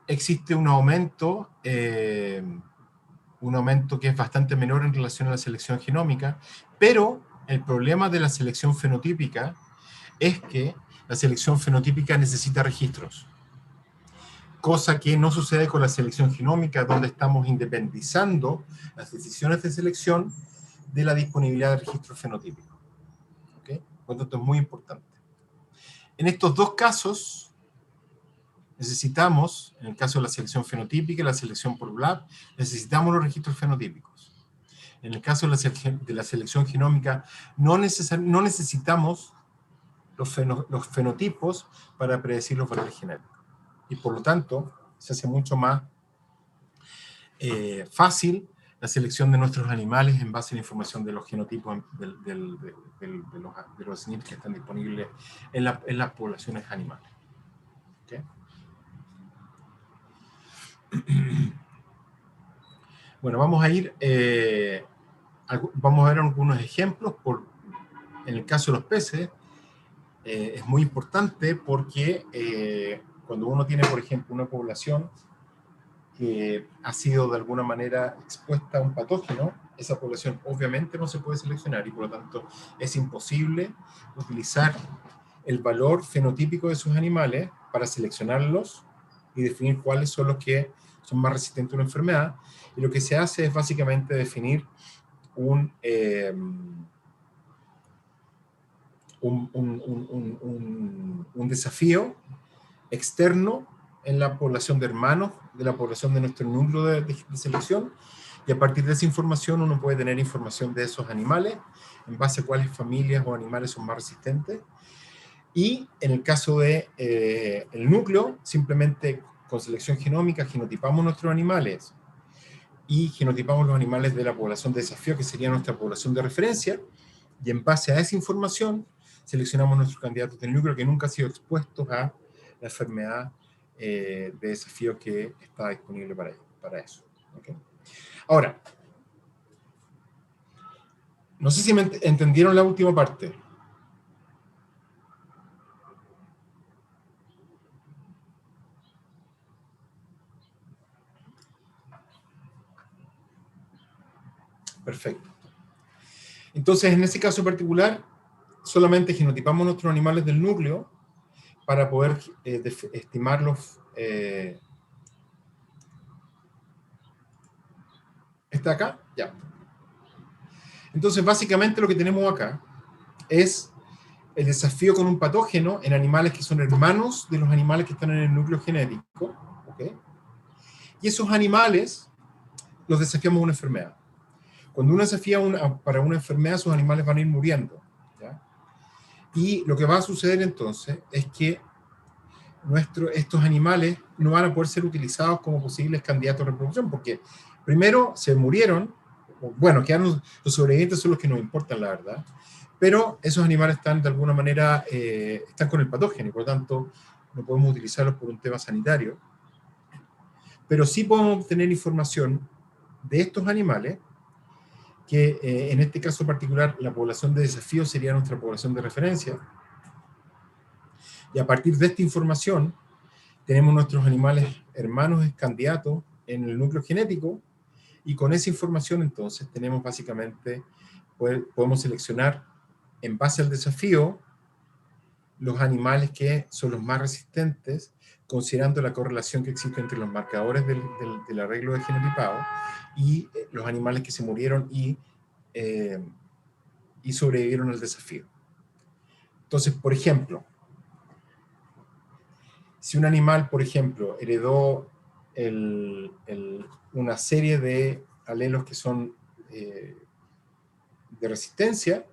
existe un aumento que es bastante menor en relación a la selección genómica, pero el problema de la selección fenotípica es que la selección fenotípica necesita registros, cosa que no sucede con la selección genómica, donde estamos independizando las decisiones de selección de la disponibilidad de registros fenotípicos. ¿Okay? Por lo tanto, es muy importante. En estos dos casos, necesitamos, en el caso de la selección fenotípica y la selección por BLAP, necesitamos los registros fenotípicos. En el caso de la selección genómica, no necesitamos los fenotipos para predecir los valores genéticos. Y por lo tanto, se hace mucho más fácil la selección de nuestros animales en base a la información de los genotipos de los SNPs que están disponibles en las poblaciones animales. ¿Okay? Bueno, vamos a ver algunos ejemplos. En el caso de los peces, es muy importante porque cuando uno tiene, por ejemplo, una población que ha sido de alguna manera expuesta a un patógeno, esa población obviamente no se puede seleccionar y por lo tanto es imposible utilizar el valor fenotípico de sus animales para seleccionarlos y definir cuáles son los que son más resistentes a una enfermedad. Y lo que se hace es básicamente definir un desafío externo en la población de hermanos, de la población de nuestro núcleo de selección, y a partir de esa información uno puede tener información de esos animales, en base a cuáles familias o animales son más resistentes, y en el caso de el núcleo, simplemente con selección genómica genotipamos nuestros animales, y genotipamos los animales de la población de desafío, que sería nuestra población de referencia, y en base a esa información seleccionamos nuestros candidatos del núcleo que nunca han sido expuestos a la enfermedad de desafío que está disponible para eso. ¿Okay? Ahora, no sé si me entendieron la última parte. Perfecto. Entonces, en este caso particular, solamente genotipamos nuestros animales del núcleo para poder estimarlos. ¿Está acá? Ya. Entonces, básicamente lo que tenemos acá es el desafío con un patógeno en animales que son hermanos de los animales que están en el núcleo genético, ¿ok? Y esos animales los desafiamos a una enfermedad. Cuando uno desafía para una enfermedad, esos animales van a ir muriendo, ¿ya? Y lo que va a suceder entonces es que estos animales no van a poder ser utilizados como posibles candidatos a reproducción, porque primero se murieron, bueno, quedaron, los sobrevivientes son los que nos importan, la verdad, pero esos animales están de alguna manera, están con el patógeno, y por lo tanto no podemos utilizarlos por un tema sanitario, pero sí podemos obtener información de estos animales, que en este caso particular la población de desafío sería nuestra población de referencia, y a partir de esta información tenemos nuestros animales hermanos candidatos en el núcleo genético, y con esa información entonces tenemos básicamente, podemos seleccionar en base al desafío los animales que son los más resistentes, considerando la correlación que existe entre los marcadores del arreglo de genotipado y los animales que se murieron y sobrevivieron al desafío. Entonces, por ejemplo, si un animal, por ejemplo, heredó una serie de alelos que son de resistencia,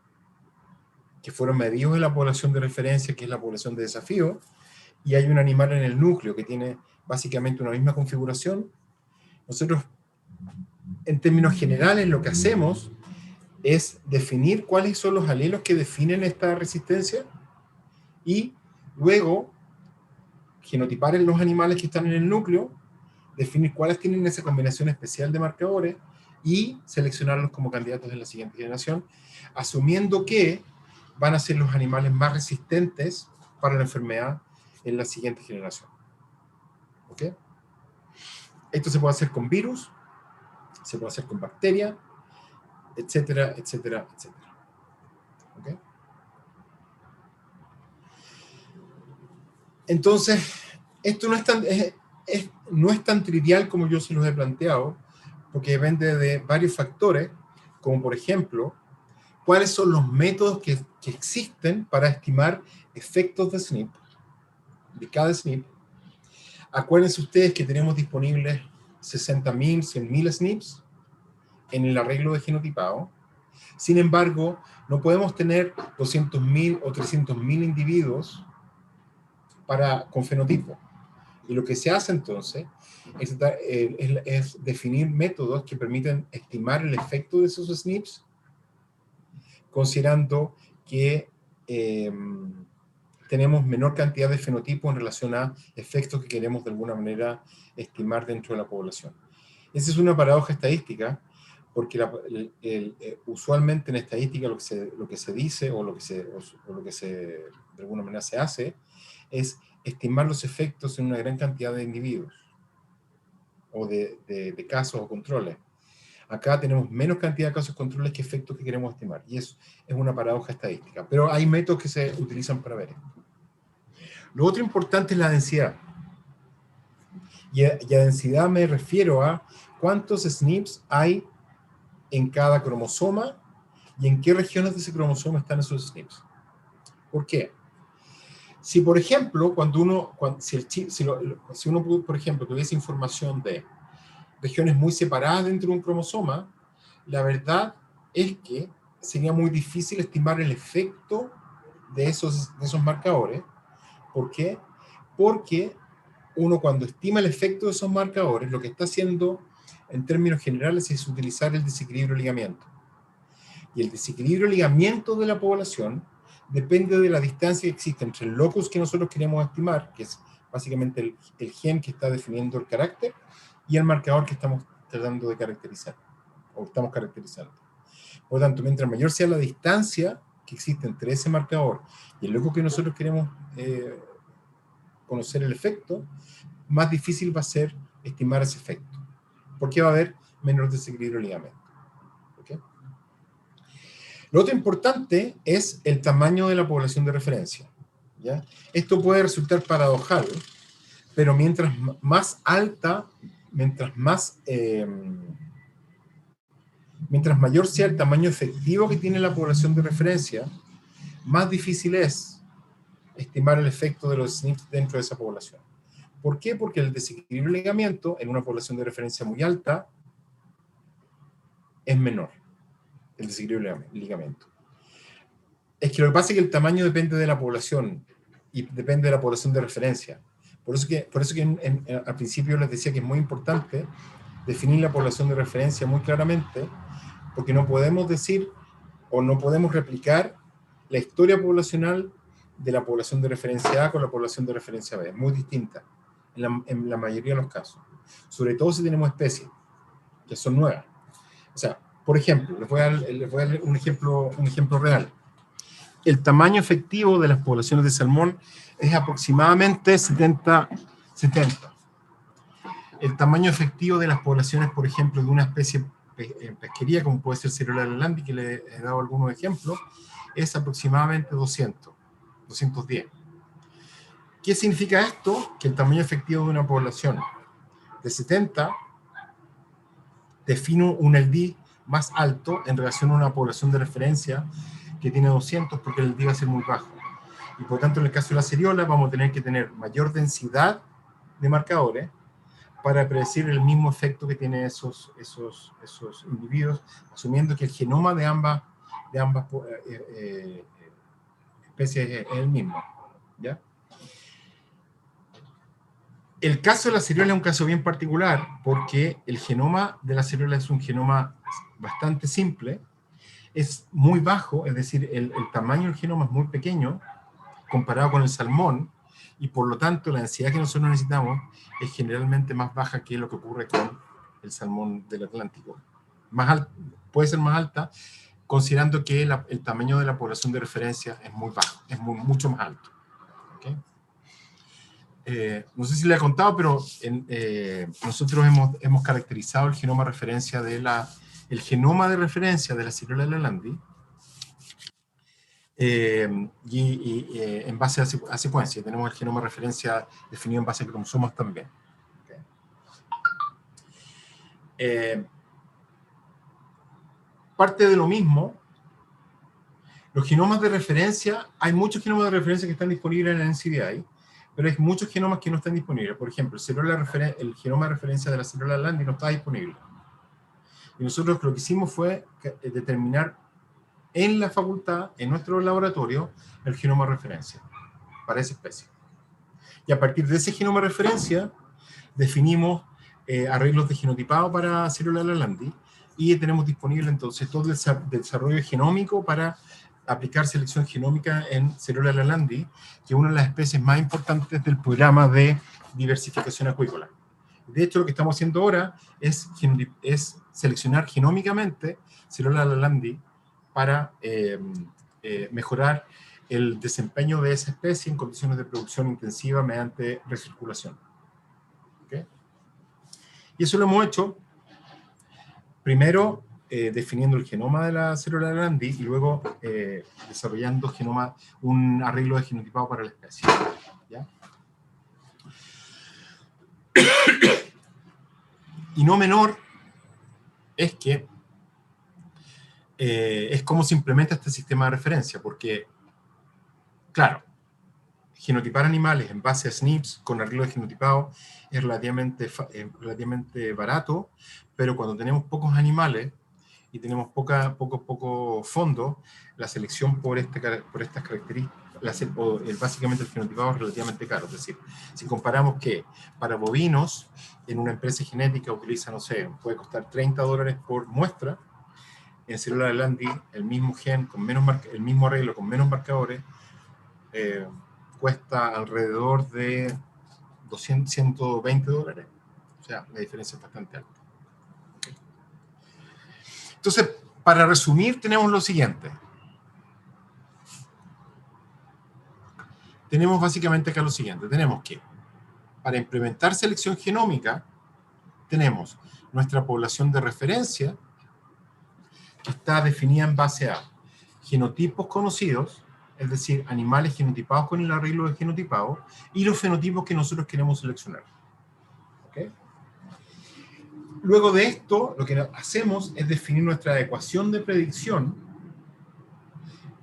que fueron medidos en la población de referencia, que es la población de desafío, y hay un animal en el núcleo que tiene básicamente una misma configuración, nosotros, en términos generales, lo que hacemos es definir cuáles son los alelos que definen esta resistencia, y luego genotipar en los animales que están en el núcleo, definir cuáles tienen esa combinación especial de marcadores y seleccionarlos como candidatos en la siguiente generación, asumiendo que van a ser los animales más resistentes para la enfermedad en la siguiente generación. ¿Ok? Esto se puede hacer con virus, se puede hacer con bacteria, etcétera, etcétera, etcétera. ¿Ok? Entonces, esto no es tan trivial como yo se los he planteado, porque depende de varios factores, como por ejemplo, cuáles son los métodos que existen para estimar efectos de SNP, de cada SNP. Acuérdense ustedes que tenemos disponibles 60.000, 100.000 SNPs en el arreglo de genotipado. Sin embargo, no podemos tener 200.000 o 300.000 individuos con fenotipo. Y lo que se hace entonces es definir métodos que permiten estimar el efecto de esos SNPs, considerando que tenemos menor cantidad de fenotipos en relación a efectos que queremos de alguna manera estimar dentro de la población. Esa es una paradoja estadística, porque usualmente en estadística lo que se dice o lo que de alguna manera se hace es estimar los efectos en una gran cantidad de individuos o de casos o controles. Acá tenemos menos cantidad de casos controles que efectos que queremos estimar, y eso es una paradoja estadística, pero hay métodos que se utilizan para ver esto. Lo otro importante es la densidad, y a densidad me refiero a cuántos SNPs hay en cada cromosoma y en qué regiones de ese cromosoma están esos SNPs. ¿Por qué? Si, por ejemplo, si uno, por ejemplo, tuviese información de regiones muy separadas dentro de un cromosoma, la verdad es que sería muy difícil estimar el efecto de esos marcadores. ¿Por qué? Porque uno, cuando estima el efecto de esos marcadores, lo que está haciendo en términos generales es utilizar el desequilibrio de ligamiento. Y el desequilibrio de ligamiento de la población depende de la distancia que existe entre el locus que nosotros queremos estimar, que es básicamente el gen que está definiendo el carácter, y el marcador que estamos tratando de caracterizar, o estamos caracterizando. Por lo tanto, mientras mayor sea la distancia que existe entre ese marcador y el locus que nosotros queremos conocer el efecto, más difícil va a ser estimar ese efecto, porque va a haber menor desequilibrio de ligamento. ¿Okay? Lo otro importante es el tamaño de la población de referencia, ¿ya? Esto puede resultar paradojal, pero mientras más alta, mientras mayor sea el tamaño efectivo que tiene la población de referencia, más difícil es estimar el efecto de los SNPs dentro de esa población. ¿Por qué? Porque el desequilibrio de ligamiento en una población de referencia muy alta es menor, el desequilibrio de ligamiento. Es que lo que pasa es que el tamaño depende de la población y depende de la población de referencia. Por eso que al principio les decía que es muy importante definir la población de referencia muy claramente, porque no podemos decir o no podemos replicar la historia poblacional de la población de referencia A con la población de referencia B. Es muy distinta en la mayoría de los casos. Sobre todo si tenemos especies que son nuevas. O sea, por ejemplo, les voy a dar un ejemplo real. El tamaño efectivo de las poblaciones de salmón es aproximadamente 70. El tamaño efectivo de las poblaciones, por ejemplo, de una especie en pesquería, como puede ser Ciruela lalandi, que le he dado algunos ejemplos, es aproximadamente 210. ¿Qué significa esto? Que el tamaño efectivo de una población de 70 define un LD más alto en relación a una población de referencia que tiene 200, porque el LD va a ser muy bajo. Y por tanto, en el caso de la ceriola, vamos a tener que tener mayor densidad de marcadores para predecir el mismo efecto que tienen esos individuos, asumiendo que el genoma de ambas especies es el mismo. ¿Ya? El caso de la ceriola es un caso bien particular, porque el genoma de la ceriola es un genoma bastante simple, es muy bajo, es decir, el tamaño del genoma es muy pequeño, comparado con el salmón, y por lo tanto la densidad que nosotros necesitamos es generalmente más baja que lo que ocurre con el salmón del Atlántico. Puede ser más alta, considerando que el tamaño de la población de referencia es muy bajo, es mucho más alto. ¿Okay? No sé si le he contado, pero nosotros hemos caracterizado el genoma de referencia el genoma de referencia de la ciruela lalandi, en base a secuencia. Tenemos el genoma de referencia definido en base a cromosomas también. Okay. Parte de lo mismo, los genomas de referencia, hay muchos genomas de referencia que están disponibles en el NCBI, pero hay muchos genomas que no están disponibles. Por ejemplo, el genoma de referencia de la célula lalandi no está disponible. Y nosotros lo que hicimos fue determinar en la facultad, en nuestro laboratorio, el genoma de referencia para esa especie. Y a partir de ese genoma de referencia, definimos arreglos de genotipado para célula lalandi y tenemos disponible entonces todo el desarrollo genómico para aplicar selección genómica en célula lalandi, que es una de las especies más importantes del programa de diversificación acuícola. De hecho, lo que estamos haciendo ahora es seleccionar genómicamente célula lalandi para mejorar el desempeño de esa especie en condiciones de producción intensiva mediante recirculación. ¿Okay? Y eso lo hemos hecho primero definiendo el genoma de la célula lalandi y luego desarrollando un arreglo de genotipado para la especie. ¿Ya? Y no menor es que es cómo se implementa este sistema de referencia, porque, claro, genotipar animales en base a SNPs con arreglo de genotipado es relativamente barato, pero cuando tenemos pocos animales y tenemos poco fondo, la selección por estas características, básicamente el genotipado es relativamente caro. Es decir, si comparamos que para bovinos, en una empresa genética utiliza, no sé, puede costar $30 por muestra, en célula lalandi, el mismo gen, el mismo arreglo con menos marcadores, cuesta alrededor de $120. O sea, la diferencia es bastante alta. Entonces, para resumir, tenemos lo siguiente. Tenemos básicamente acá lo siguiente. Tenemos que, para implementar selección genómica, tenemos nuestra población de referencia, que está definida en base a genotipos conocidos, es decir, animales genotipados con el arreglo de genotipado, y los fenotipos que nosotros queremos seleccionar. ¿Okay? Luego de esto, lo que hacemos es definir nuestra ecuación de predicción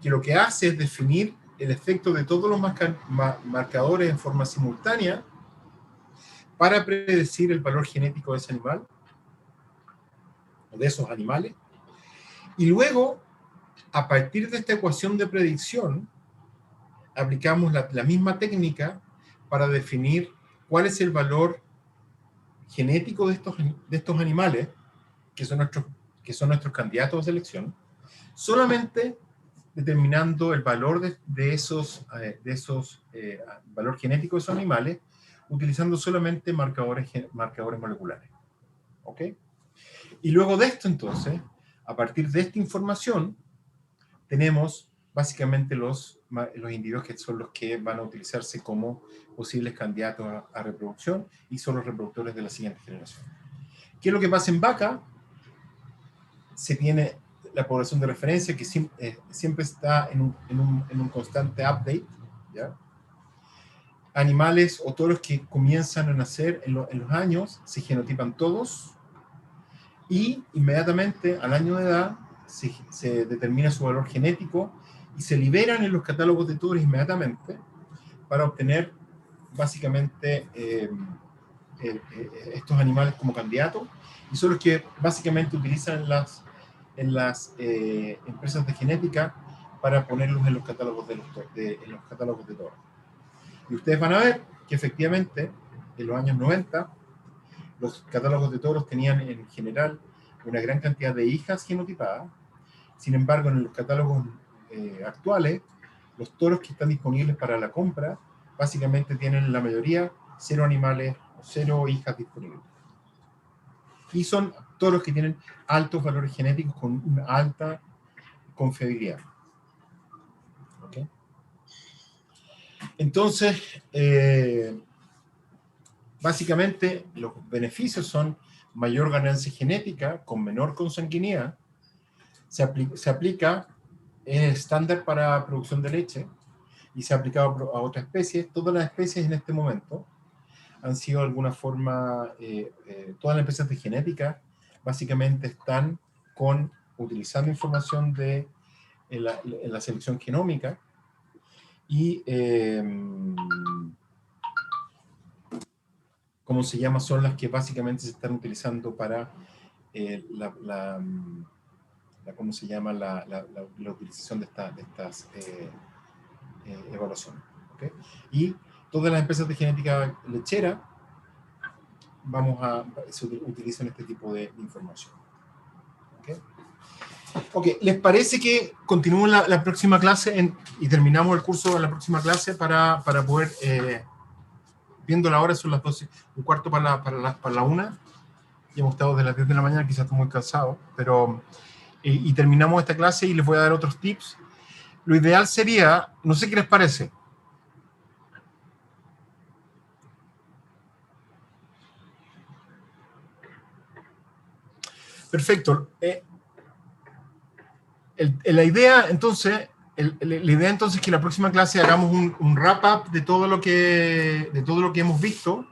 que lo que hace es definir el efecto de todos los marcadores en forma simultánea para predecir el valor genético de ese animal, o de esos animales, y luego, a partir de esta ecuación de predicción, aplicamos la misma técnica para definir cuál es el valor genético de estos animales, que son nuestros candidatos de selección, solamente determinando el valor de esos valor genético de esos animales, utilizando solamente marcadores moleculares. ¿Ok? Y luego de esto, entonces, a partir de esta información, tenemos básicamente los individuos que son los que van a utilizarse como posibles candidatos a reproducción y son los reproductores de la siguiente generación. ¿Qué es lo que pasa en vaca? Se tiene la población de referencia que siempre está en un constante update, ¿ya? Animales o toros que comienzan a nacer en los años se genotipan todos y inmediatamente al año de edad se determina su valor genético y se liberan en los catálogos de toros inmediatamente para obtener básicamente estos animales como candidatos, y son los que básicamente utilizan en las empresas de genética para ponerlos en los catálogos de toros. Y ustedes van a ver que efectivamente en los años 90 los catálogos de toros tenían en general una gran cantidad de hijas genotipadas. Sin embargo, en los catálogos actuales, los toros que están disponibles para la compra básicamente tienen la mayoría 0 animales o 0 hijas disponibles. Y son toros que tienen altos valores genéticos con una alta confiabilidad. ¿Okay? Entonces, básicamente los beneficios son mayor ganancia genética con menor consanguinidad, se aplica estándar para producción de leche y se ha aplicado a otras especies. Todas las especies en este momento han sido de alguna forma, todas las empresas de genética básicamente están utilizando información de la selección genómica y ¿cómo se llama? Son las que básicamente se están utilizando para ¿cómo se llama? La utilización de estas evaluaciones. ¿Okay? Y todas las empresas de genética lechera se utilizan este tipo de información. ¿Okay? Ok, ¿les parece que continuemos la próxima clase y terminamos el curso en la próxima clase para poder, viendo la hora, son las 12, un cuarto para la 1, y hemos estado desde las 10 de la mañana, quizás estoy muy cansado, pero, y terminamos esta clase y les voy a dar otros tips. Lo ideal sería, no sé qué les parece. Perfecto. La idea entonces es que la próxima clase hagamos un wrap-up de todo lo que hemos visto.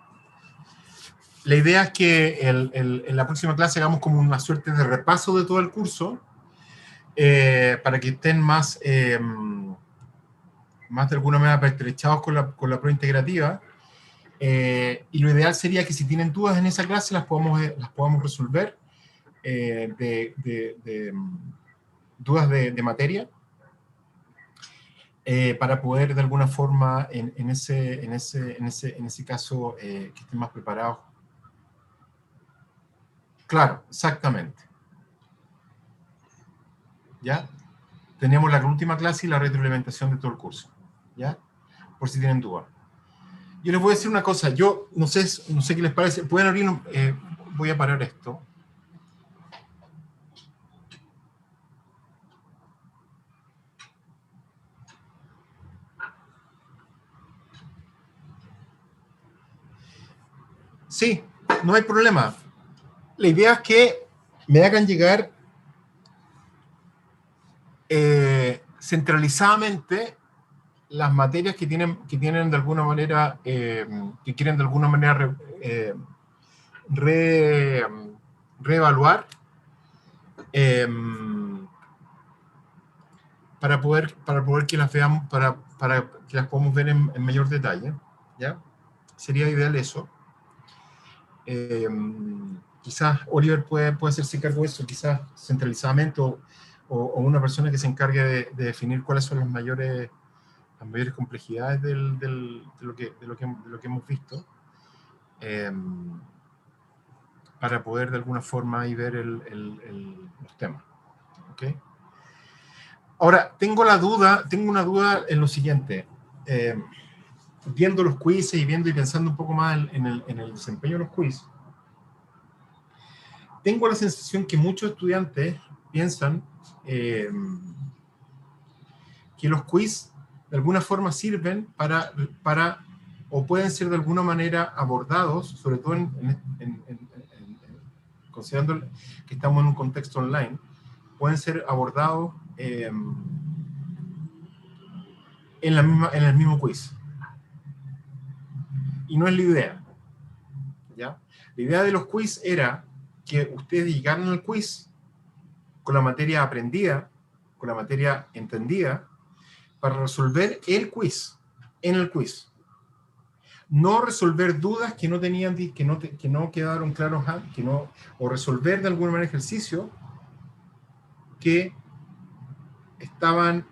La idea es que en la próxima clase hagamos como una suerte de repaso de todo el curso, para que estén más de alguna manera pertrechados con la prueba integrativa. Y lo ideal sería que si tienen dudas en esa clase las podamos resolver, dudas de materia, para poder de alguna forma en ese caso que estén más preparados. Claro, exactamente. ¿Ya? Tenemos la última clase y la retroalimentación de todo el curso. ¿Ya? Por si tienen dudas. Yo les voy a decir una cosa, yo no sé qué les parece, pueden abrir, voy a parar esto. Sí, no hay problema. La idea es que me hagan llegar centralizadamente las materias que tienen de alguna manera, que quieren de alguna manera reevaluar, para poder que las veamos, para que las podamos ver en mayor detalle, ¿ya? Sería ideal eso. Quizás Oliver puede hacerse cargo de eso, quizás centralizadamente, o una persona que se encargue de definir cuáles son las mayores complejidades de lo que hemos visto, para poder de alguna forma ahí ver los temas. ¿Okay? Ahora, tengo una duda en lo siguiente. Viendo los quizzes y viendo y pensando un poco más en el desempeño de los quiz, tengo la sensación que muchos estudiantes piensan que los quiz de alguna forma sirven para o pueden ser de alguna manera abordados, sobre todo considerando que estamos en un contexto online, pueden ser abordados en el mismo quiz. Y no es la idea, ¿ya? La idea de los quiz era que ustedes llegaran al quiz con la materia aprendida, con la materia entendida, para resolver el quiz, en el quiz. No resolver dudas que no tenían, que no quedaron claros, o resolver de alguna manera ejercicios que estaban,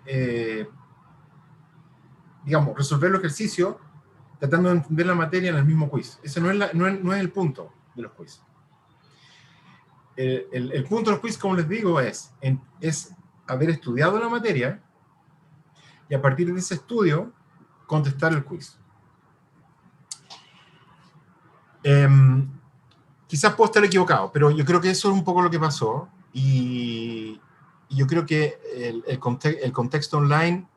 digamos, resolver los ejercicios tratando de entender la materia en el mismo quiz. Ese no es el punto de los quiz. El punto de los quiz, como les digo, es haber estudiado la materia y a partir de ese estudio contestar el quiz. Quizás puedo estar equivocado, pero yo creo que eso es un poco lo que pasó, y yo creo que el contexto online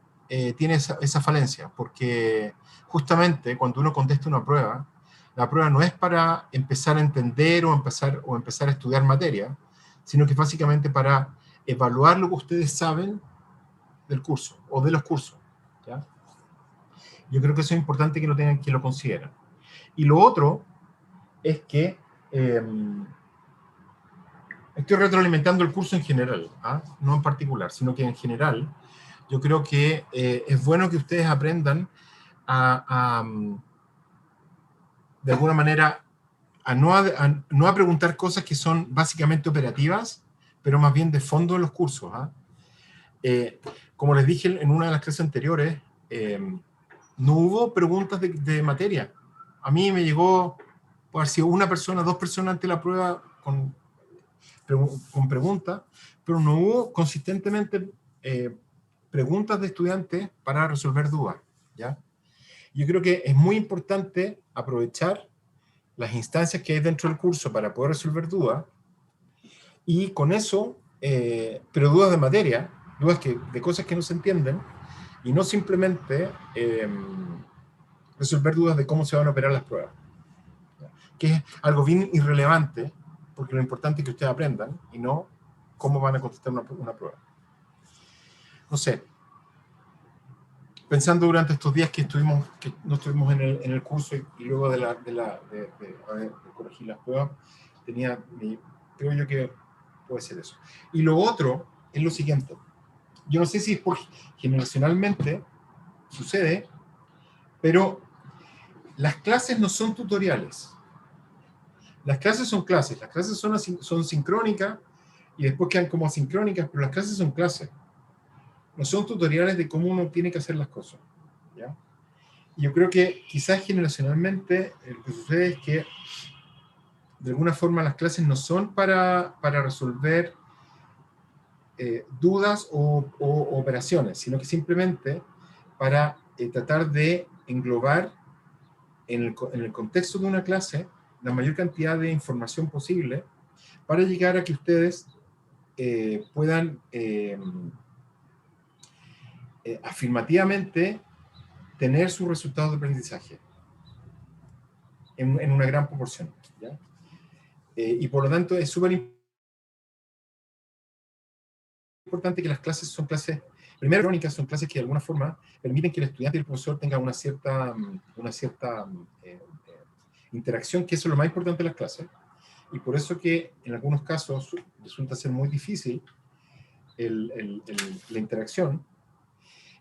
tiene esa falencia, porque justamente cuando uno contesta una prueba, la prueba no es para empezar a entender o empezar a estudiar materia, sino que básicamente para evaluar lo que ustedes saben del curso o de los cursos, ¿ya? Yo creo que eso es importante que lo consideren. Y lo otro es que estoy retroalimentando el curso en general, no en particular, sino que en general yo creo que es bueno que ustedes aprendan de alguna manera a no preguntar cosas que son básicamente operativas, pero más bien de fondo de los cursos. Como les dije en una de las clases anteriores, no hubo preguntas de materia. A mí me llegó, puede haber sido una persona, dos personas ante la prueba con preguntas, pero no hubo consistentemente preguntas de estudiantes para resolver dudas, ¿ya? Yo creo que es muy importante aprovechar las instancias que hay dentro del curso para poder resolver dudas, y con eso, pero dudas de materia, dudas de cosas que no se entienden, y no simplemente resolver dudas de cómo se van a operar las pruebas, ¿ya? Que es algo bien irrelevante, porque lo importante es que ustedes aprendan, y no cómo van a contestar una prueba. No sé, pensando durante estos días que no estuvimos en el curso, y luego de corregir las pruebas, creo yo que puede ser eso. Y lo otro es lo siguiente. Yo no sé si es generacionalmente sucede, pero las clases no son tutoriales. Las clases son clases. Las clases son sincrónicas y después quedan como asincrónicas, pero las clases son clases. No son tutoriales de cómo uno tiene que hacer las cosas, ¿ya? Y yo creo que quizás generacionalmente lo que sucede es que de alguna forma las clases no son para resolver dudas o operaciones, sino que simplemente para tratar de englobar en el contexto de una clase la mayor cantidad de información posible para llegar a que ustedes puedan afirmativamente tener sus resultados de aprendizaje en una gran proporción, ¿ya? Y por lo tanto es súper importante que las clases son clases, primero crónicas, son clases que de alguna forma permiten que el estudiante y el profesor tengan una cierta interacción, que eso es lo más importante de las clases, y por eso que en algunos casos resulta ser muy difícil la interacción,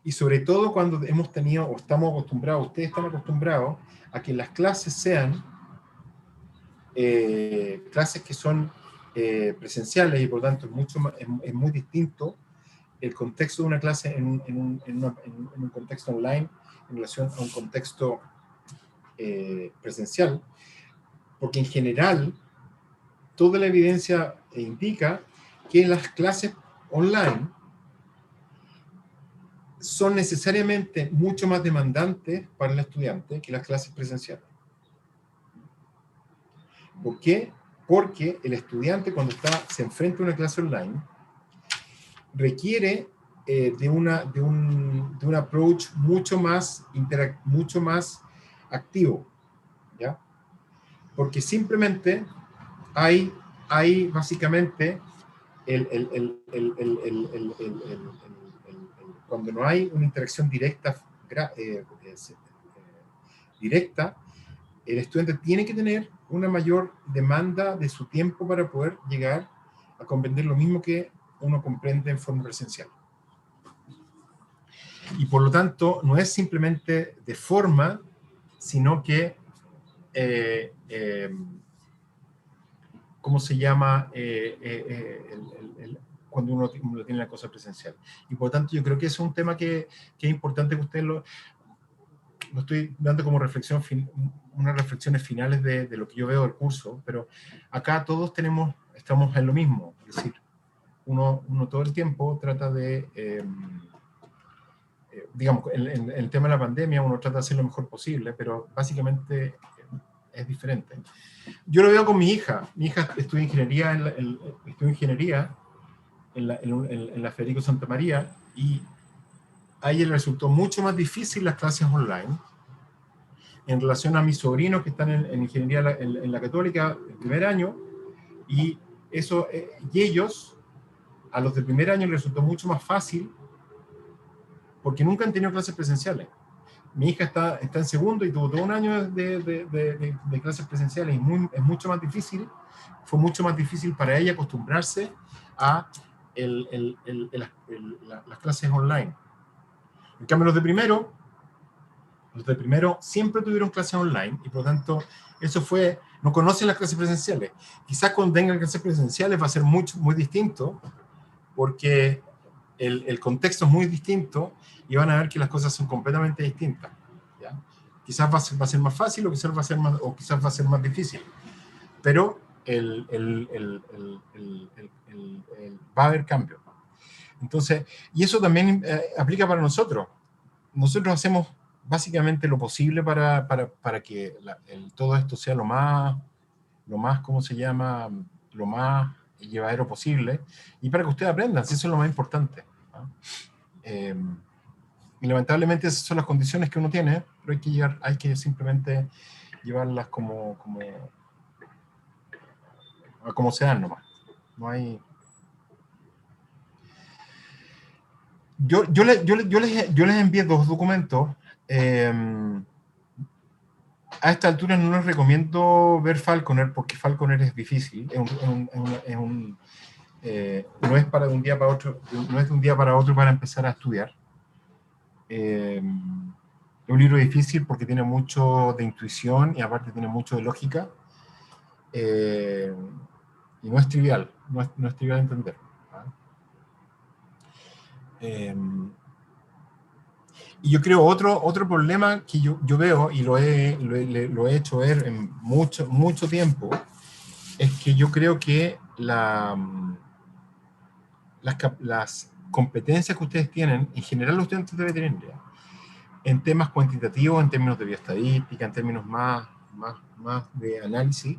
Y sobre todo cuando hemos tenido, o estamos acostumbrados, ustedes están acostumbrados a que las clases sean clases que son presenciales, y por tanto es, mucho más, es muy distinto el contexto de una clase en un contexto online en relación a un contexto presencial, porque en general toda la evidencia indica que las clases online son necesariamente mucho más demandantes para el estudiante que las clases presenciales. ¿Por qué? Porque el estudiante cuando se enfrenta a una clase online requiere de un approach mucho más activo, ¿ya? Porque simplemente hay básicamente cuando no hay una interacción directa, directa, el estudiante tiene que tener una mayor demanda de su tiempo para poder llegar a comprender lo mismo que uno comprende en forma presencial. Y por lo tanto, no es simplemente de forma, sino que, ¿cómo se llama? Cuando uno tiene la cosa presencial. Y por lo tanto, yo creo que es un tema que es importante que ustedes lo estoy dando como reflexión, unas reflexiones finales de lo que yo veo del curso, pero acá todos estamos en lo mismo, es decir, uno todo el tiempo trata de, digamos, en el tema de la pandemia uno trata de hacer lo mejor posible, pero básicamente es diferente. Yo lo veo con mi hija estudia ingeniería en la Federico Santa María, y a ella le resultó mucho más difícil las clases online en relación a mis sobrinos que están en ingeniería en la Católica, el primer año, y ellos, a los del primer año, les resultó mucho más fácil porque nunca han tenido clases presenciales. Mi hija está en segundo y tuvo todo un año de clases presenciales, y es mucho más difícil, fue mucho más difícil para ella acostumbrarse a las clases online. En cambio, los de primero siempre tuvieron clases online, y por lo tanto, no conocen las clases presenciales. Quizás cuando tengan clases presenciales va a ser muy distinto, porque el contexto es muy distinto, y van a ver que las cosas son completamente distintas, ¿ya? Quizás va a ser más fácil, o quizás va a ser más difícil, pero va a haber cambio. Entonces, y eso también aplica para nosotros. Nosotros hacemos básicamente lo posible para que todo esto sea lo más, ¿cómo se llama? Lo más llevadero posible, y para que ustedes aprendan, si eso es lo más importante, ¿no? Y lamentablemente esas son las condiciones que uno tiene, pero hay que simplemente llevarlas como se dan nomás. No hay... Yo les envié 2 documentos. A esta altura no les recomiendo ver Falconer, porque Falconer es difícil, no es para de un día para otro, no es de un día para otro para empezar a estudiar. Es un libro difícil porque tiene mucho de intuición, y aparte tiene mucho de lógica, y no es trivial, no es trivial entender. Y yo creo otro problema que yo veo, y lo he hecho ver en mucho tiempo, es que yo creo que las competencias que ustedes tienen, en general los estudiantes de veterinaria, en temas cuantitativos, en términos de bioestadística, en términos más de análisis,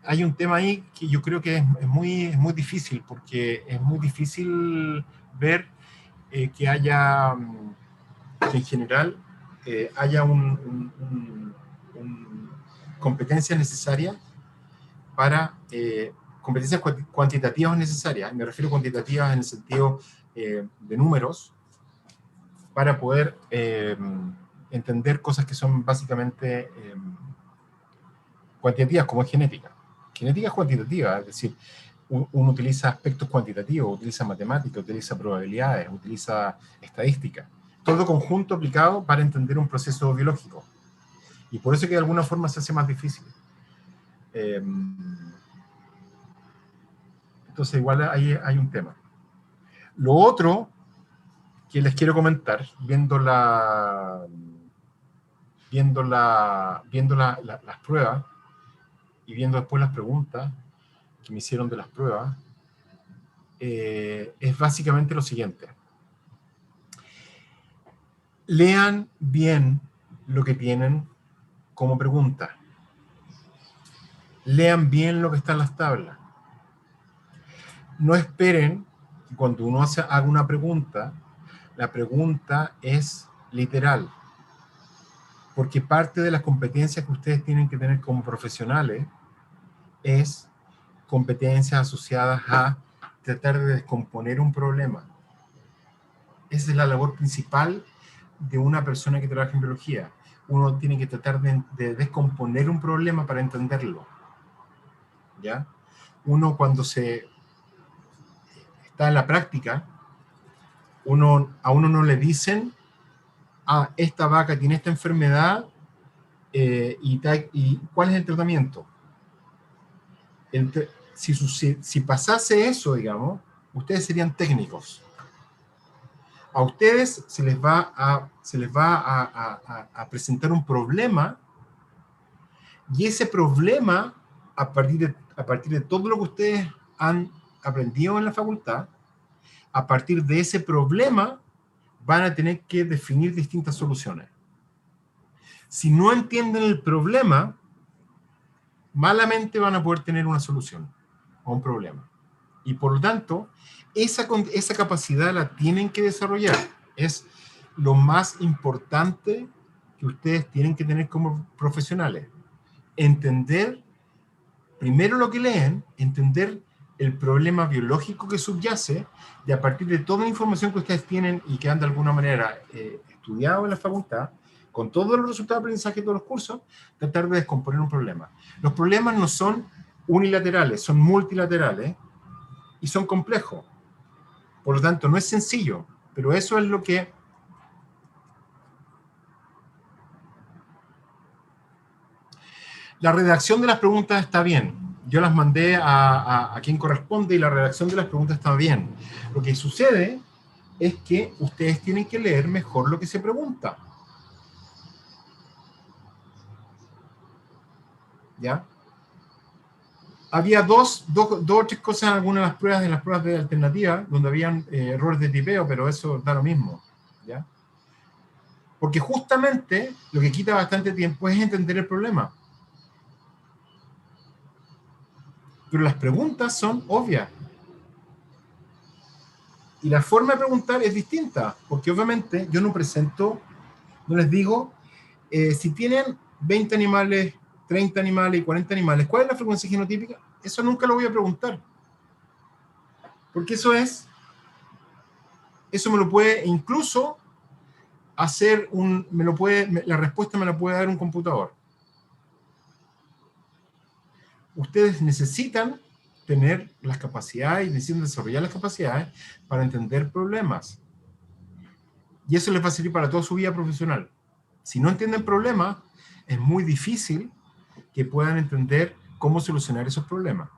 hay un tema ahí que yo creo que es muy difícil, porque es muy difícil ver que haya, que en general haya competencias necesarias para competencias cuantitativas necesarias. Me refiero a cuantitativas en el sentido de números, para poder entender cosas que son básicamente cuantitativas, como es genética. Genética es cuantitativa, es decir, Uno utiliza aspectos cuantitativos, utiliza matemáticas, utiliza probabilidades, utiliza estadística. Todo conjunto aplicado para entender un proceso biológico. Y por eso que de alguna forma se hace más difícil. Entonces igual hay un tema. Lo otro que les quiero comentar, viendo las pruebas y viendo después las preguntas que me hicieron de las pruebas, es básicamente lo siguiente. Lean bien lo que tienen como pregunta. Lean bien lo que está en las tablas. No esperen que cuando uno haga una pregunta, la pregunta es literal. Porque parte de las competencias que ustedes tienen que tener como profesionales es competencias asociadas a tratar de descomponer un problema. Esa es la labor principal de una persona que trabaja en biología. Uno tiene que tratar de descomponer un problema para entenderlo. ¿Ya? Uno cuando se está en la práctica, a uno no le dicen, esta vaca tiene esta enfermedad y ¿cuál es el tratamiento? Si pasase eso, digamos, ustedes serían técnicos. A ustedes se les va a presentar un problema y ese problema, a partir de todo lo que ustedes han aprendido en la facultad, a partir de ese problema van a tener que definir distintas soluciones. Si no entienden el problema, malamente van a poder tener una solución a un problema. Y por lo tanto, esa capacidad la tienen que desarrollar. Es lo más importante que ustedes tienen que tener como profesionales. Entender primero lo que leen, entender el problema biológico que subyace, y a partir de toda la información que ustedes tienen y que han de alguna manera estudiado en la facultad, con todos los resultados de aprendizaje de todos los cursos, tratar de descomponer un problema. Los problemas no son unilaterales, son multilaterales y son complejos. Por lo tanto, no es sencillo, pero eso es lo que... La redacción de las preguntas está bien. Yo las mandé a quien corresponde y la redacción de las preguntas está bien. Lo que sucede es que ustedes tienen que leer mejor lo que se pregunta. ¿Ya? Había dos o tres cosas en algunas de las pruebas de alternativa, donde habían errores de tipeo, pero eso da lo mismo. ¿Ya? Porque justamente lo que quita bastante tiempo es entender el problema. Pero las preguntas son obvias. Y la forma de preguntar es distinta, porque obviamente yo no les digo, si tienen 20 animales, 30 animales y 40 animales, ¿cuál es la frecuencia genotípica? Eso nunca lo voy a preguntar. Porque eso me lo puede incluso hacer la respuesta me la puede dar un computador. Ustedes necesitan tener las capacidades y necesitan desarrollar las capacidades para entender problemas. Y eso les va a servir para toda su vida profesional. Si no entienden problemas, es muy difícil que puedan entender cómo solucionar esos problemas.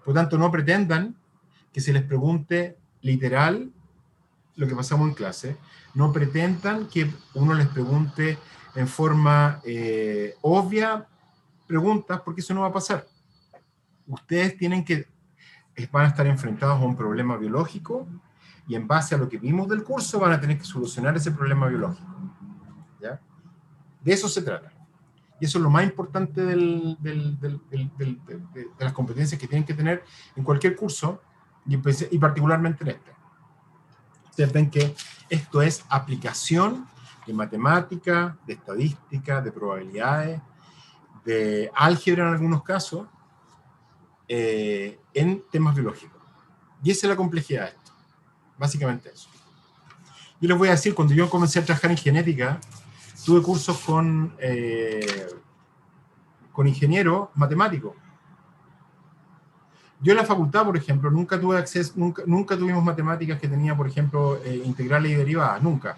Por tanto, no pretendan que se les pregunte literal lo que pasamos en clase. No pretendan que uno les pregunte en forma obvia preguntas, porque eso no va a pasar. Ustedes van a estar enfrentados a un problema biológico y en base a lo que vimos del curso van a tener que solucionar ese problema biológico. ¿Ya? De eso se trata. Y eso es lo más importante de las competencias que tienen que tener en cualquier curso y particularmente en este. Ustedes ven que esto es aplicación de matemática, de estadística, de probabilidades, de álgebra en algunos casos, en temas biológicos. Y esa es la complejidad de esto. Básicamente eso. Yo les voy a decir, cuando yo comencé a trabajar en genética, tuve cursos con ingenieros matemáticos. Yo en la facultad, por ejemplo, nunca tuve acceso, nunca tuvimos matemáticas que tenía, por ejemplo, integrales y derivadas, nunca.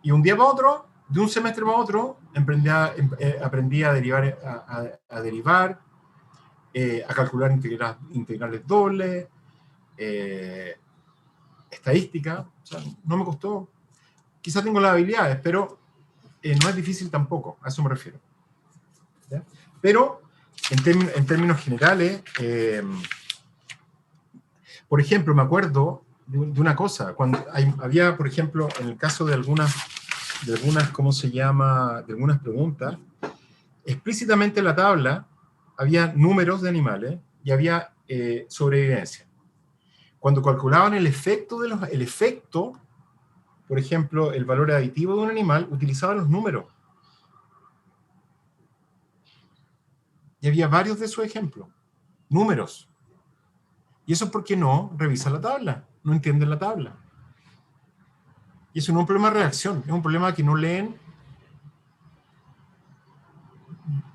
Y un día para otro, de un semestre para otro, aprendí a derivar, a calcular integrales dobles, estadística. O sea, no me costó. Quizá tengo las habilidades, pero no es difícil tampoco, a eso me refiero. ¿Ya? Pero, en términos generales, por ejemplo, me acuerdo de una cosa, cuando había, por ejemplo, en el caso de algunas, ¿cómo se llama?, de algunas preguntas, explícitamente en la tabla había números de animales y había sobrevivencia. Cuando calculaban el efecto, por ejemplo, el valor aditivo de un animal, utilizaban los números. Y había varios de esos ejemplos. Números. Y eso es porque no revisan la tabla, no entienden la tabla. Y eso no es un problema de redacción, es un problema que no leen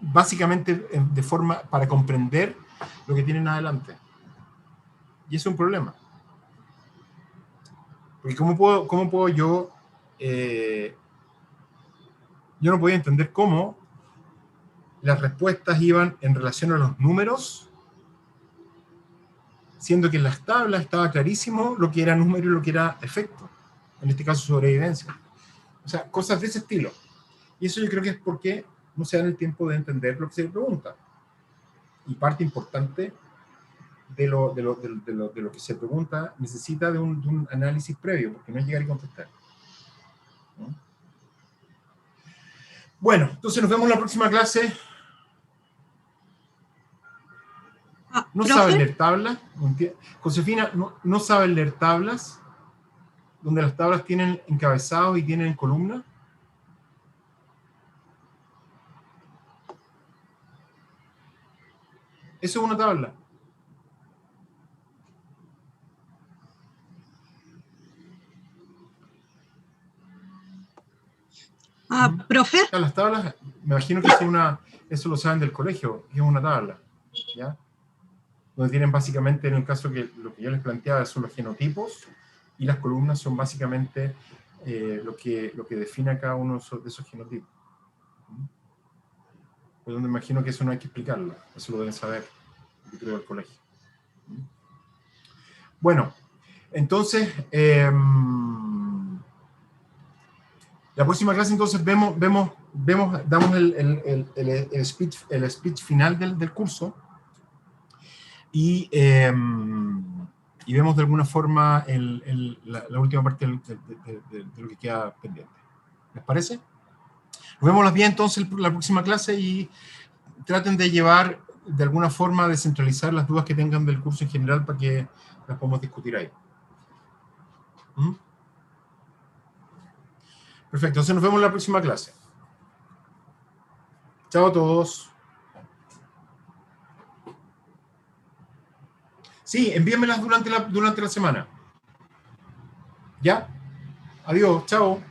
básicamente de forma para comprender lo que tienen adelante. Y eso es un problema. Porque ¿cómo puedo yo? Yo no podía entender cómo las respuestas iban en relación a los números, siendo que en las tablas estaba clarísimo lo que era número y lo que era efecto. En este caso, sobrevivencia. O sea, cosas de ese estilo. Y eso yo creo que es porque no se dan el tiempo de entender lo que se le pregunta. Y parte importante de lo que se pregunta necesita de un análisis previo, porque no es llegar y contestar. ¿No? Bueno, entonces nos vemos en la próxima clase. ¿No saben leer tablas? Josefina, ¿no saben leer tablas? Donde las tablas tienen encabezados y tienen columnas. Eso es una tabla. ¿Profe? Las tablas, me imagino que eso lo saben del colegio, que es una tabla, ¿ya? Donde tienen básicamente, en el caso que lo que yo les planteaba son los genotipos, y las columnas son básicamente lo que define a cada uno de esos genotipos. Por donde me imagino que eso no hay que explicarlo, eso lo deben saber, yo creo, del colegio. Bueno, entonces, la próxima clase entonces damos el speech final del curso y vemos de alguna forma la última parte de lo que queda pendiente. ¿Les parece? Nos vemos bien entonces la próxima clase y traten de llevar de alguna forma, descentralizar las dudas que tengan del curso en general para que las podamos discutir ahí. Perfecto, entonces nos vemos en la próxima clase. Chao a todos. Sí, envíenmelas durante la semana. ¿Ya? Adiós, chao.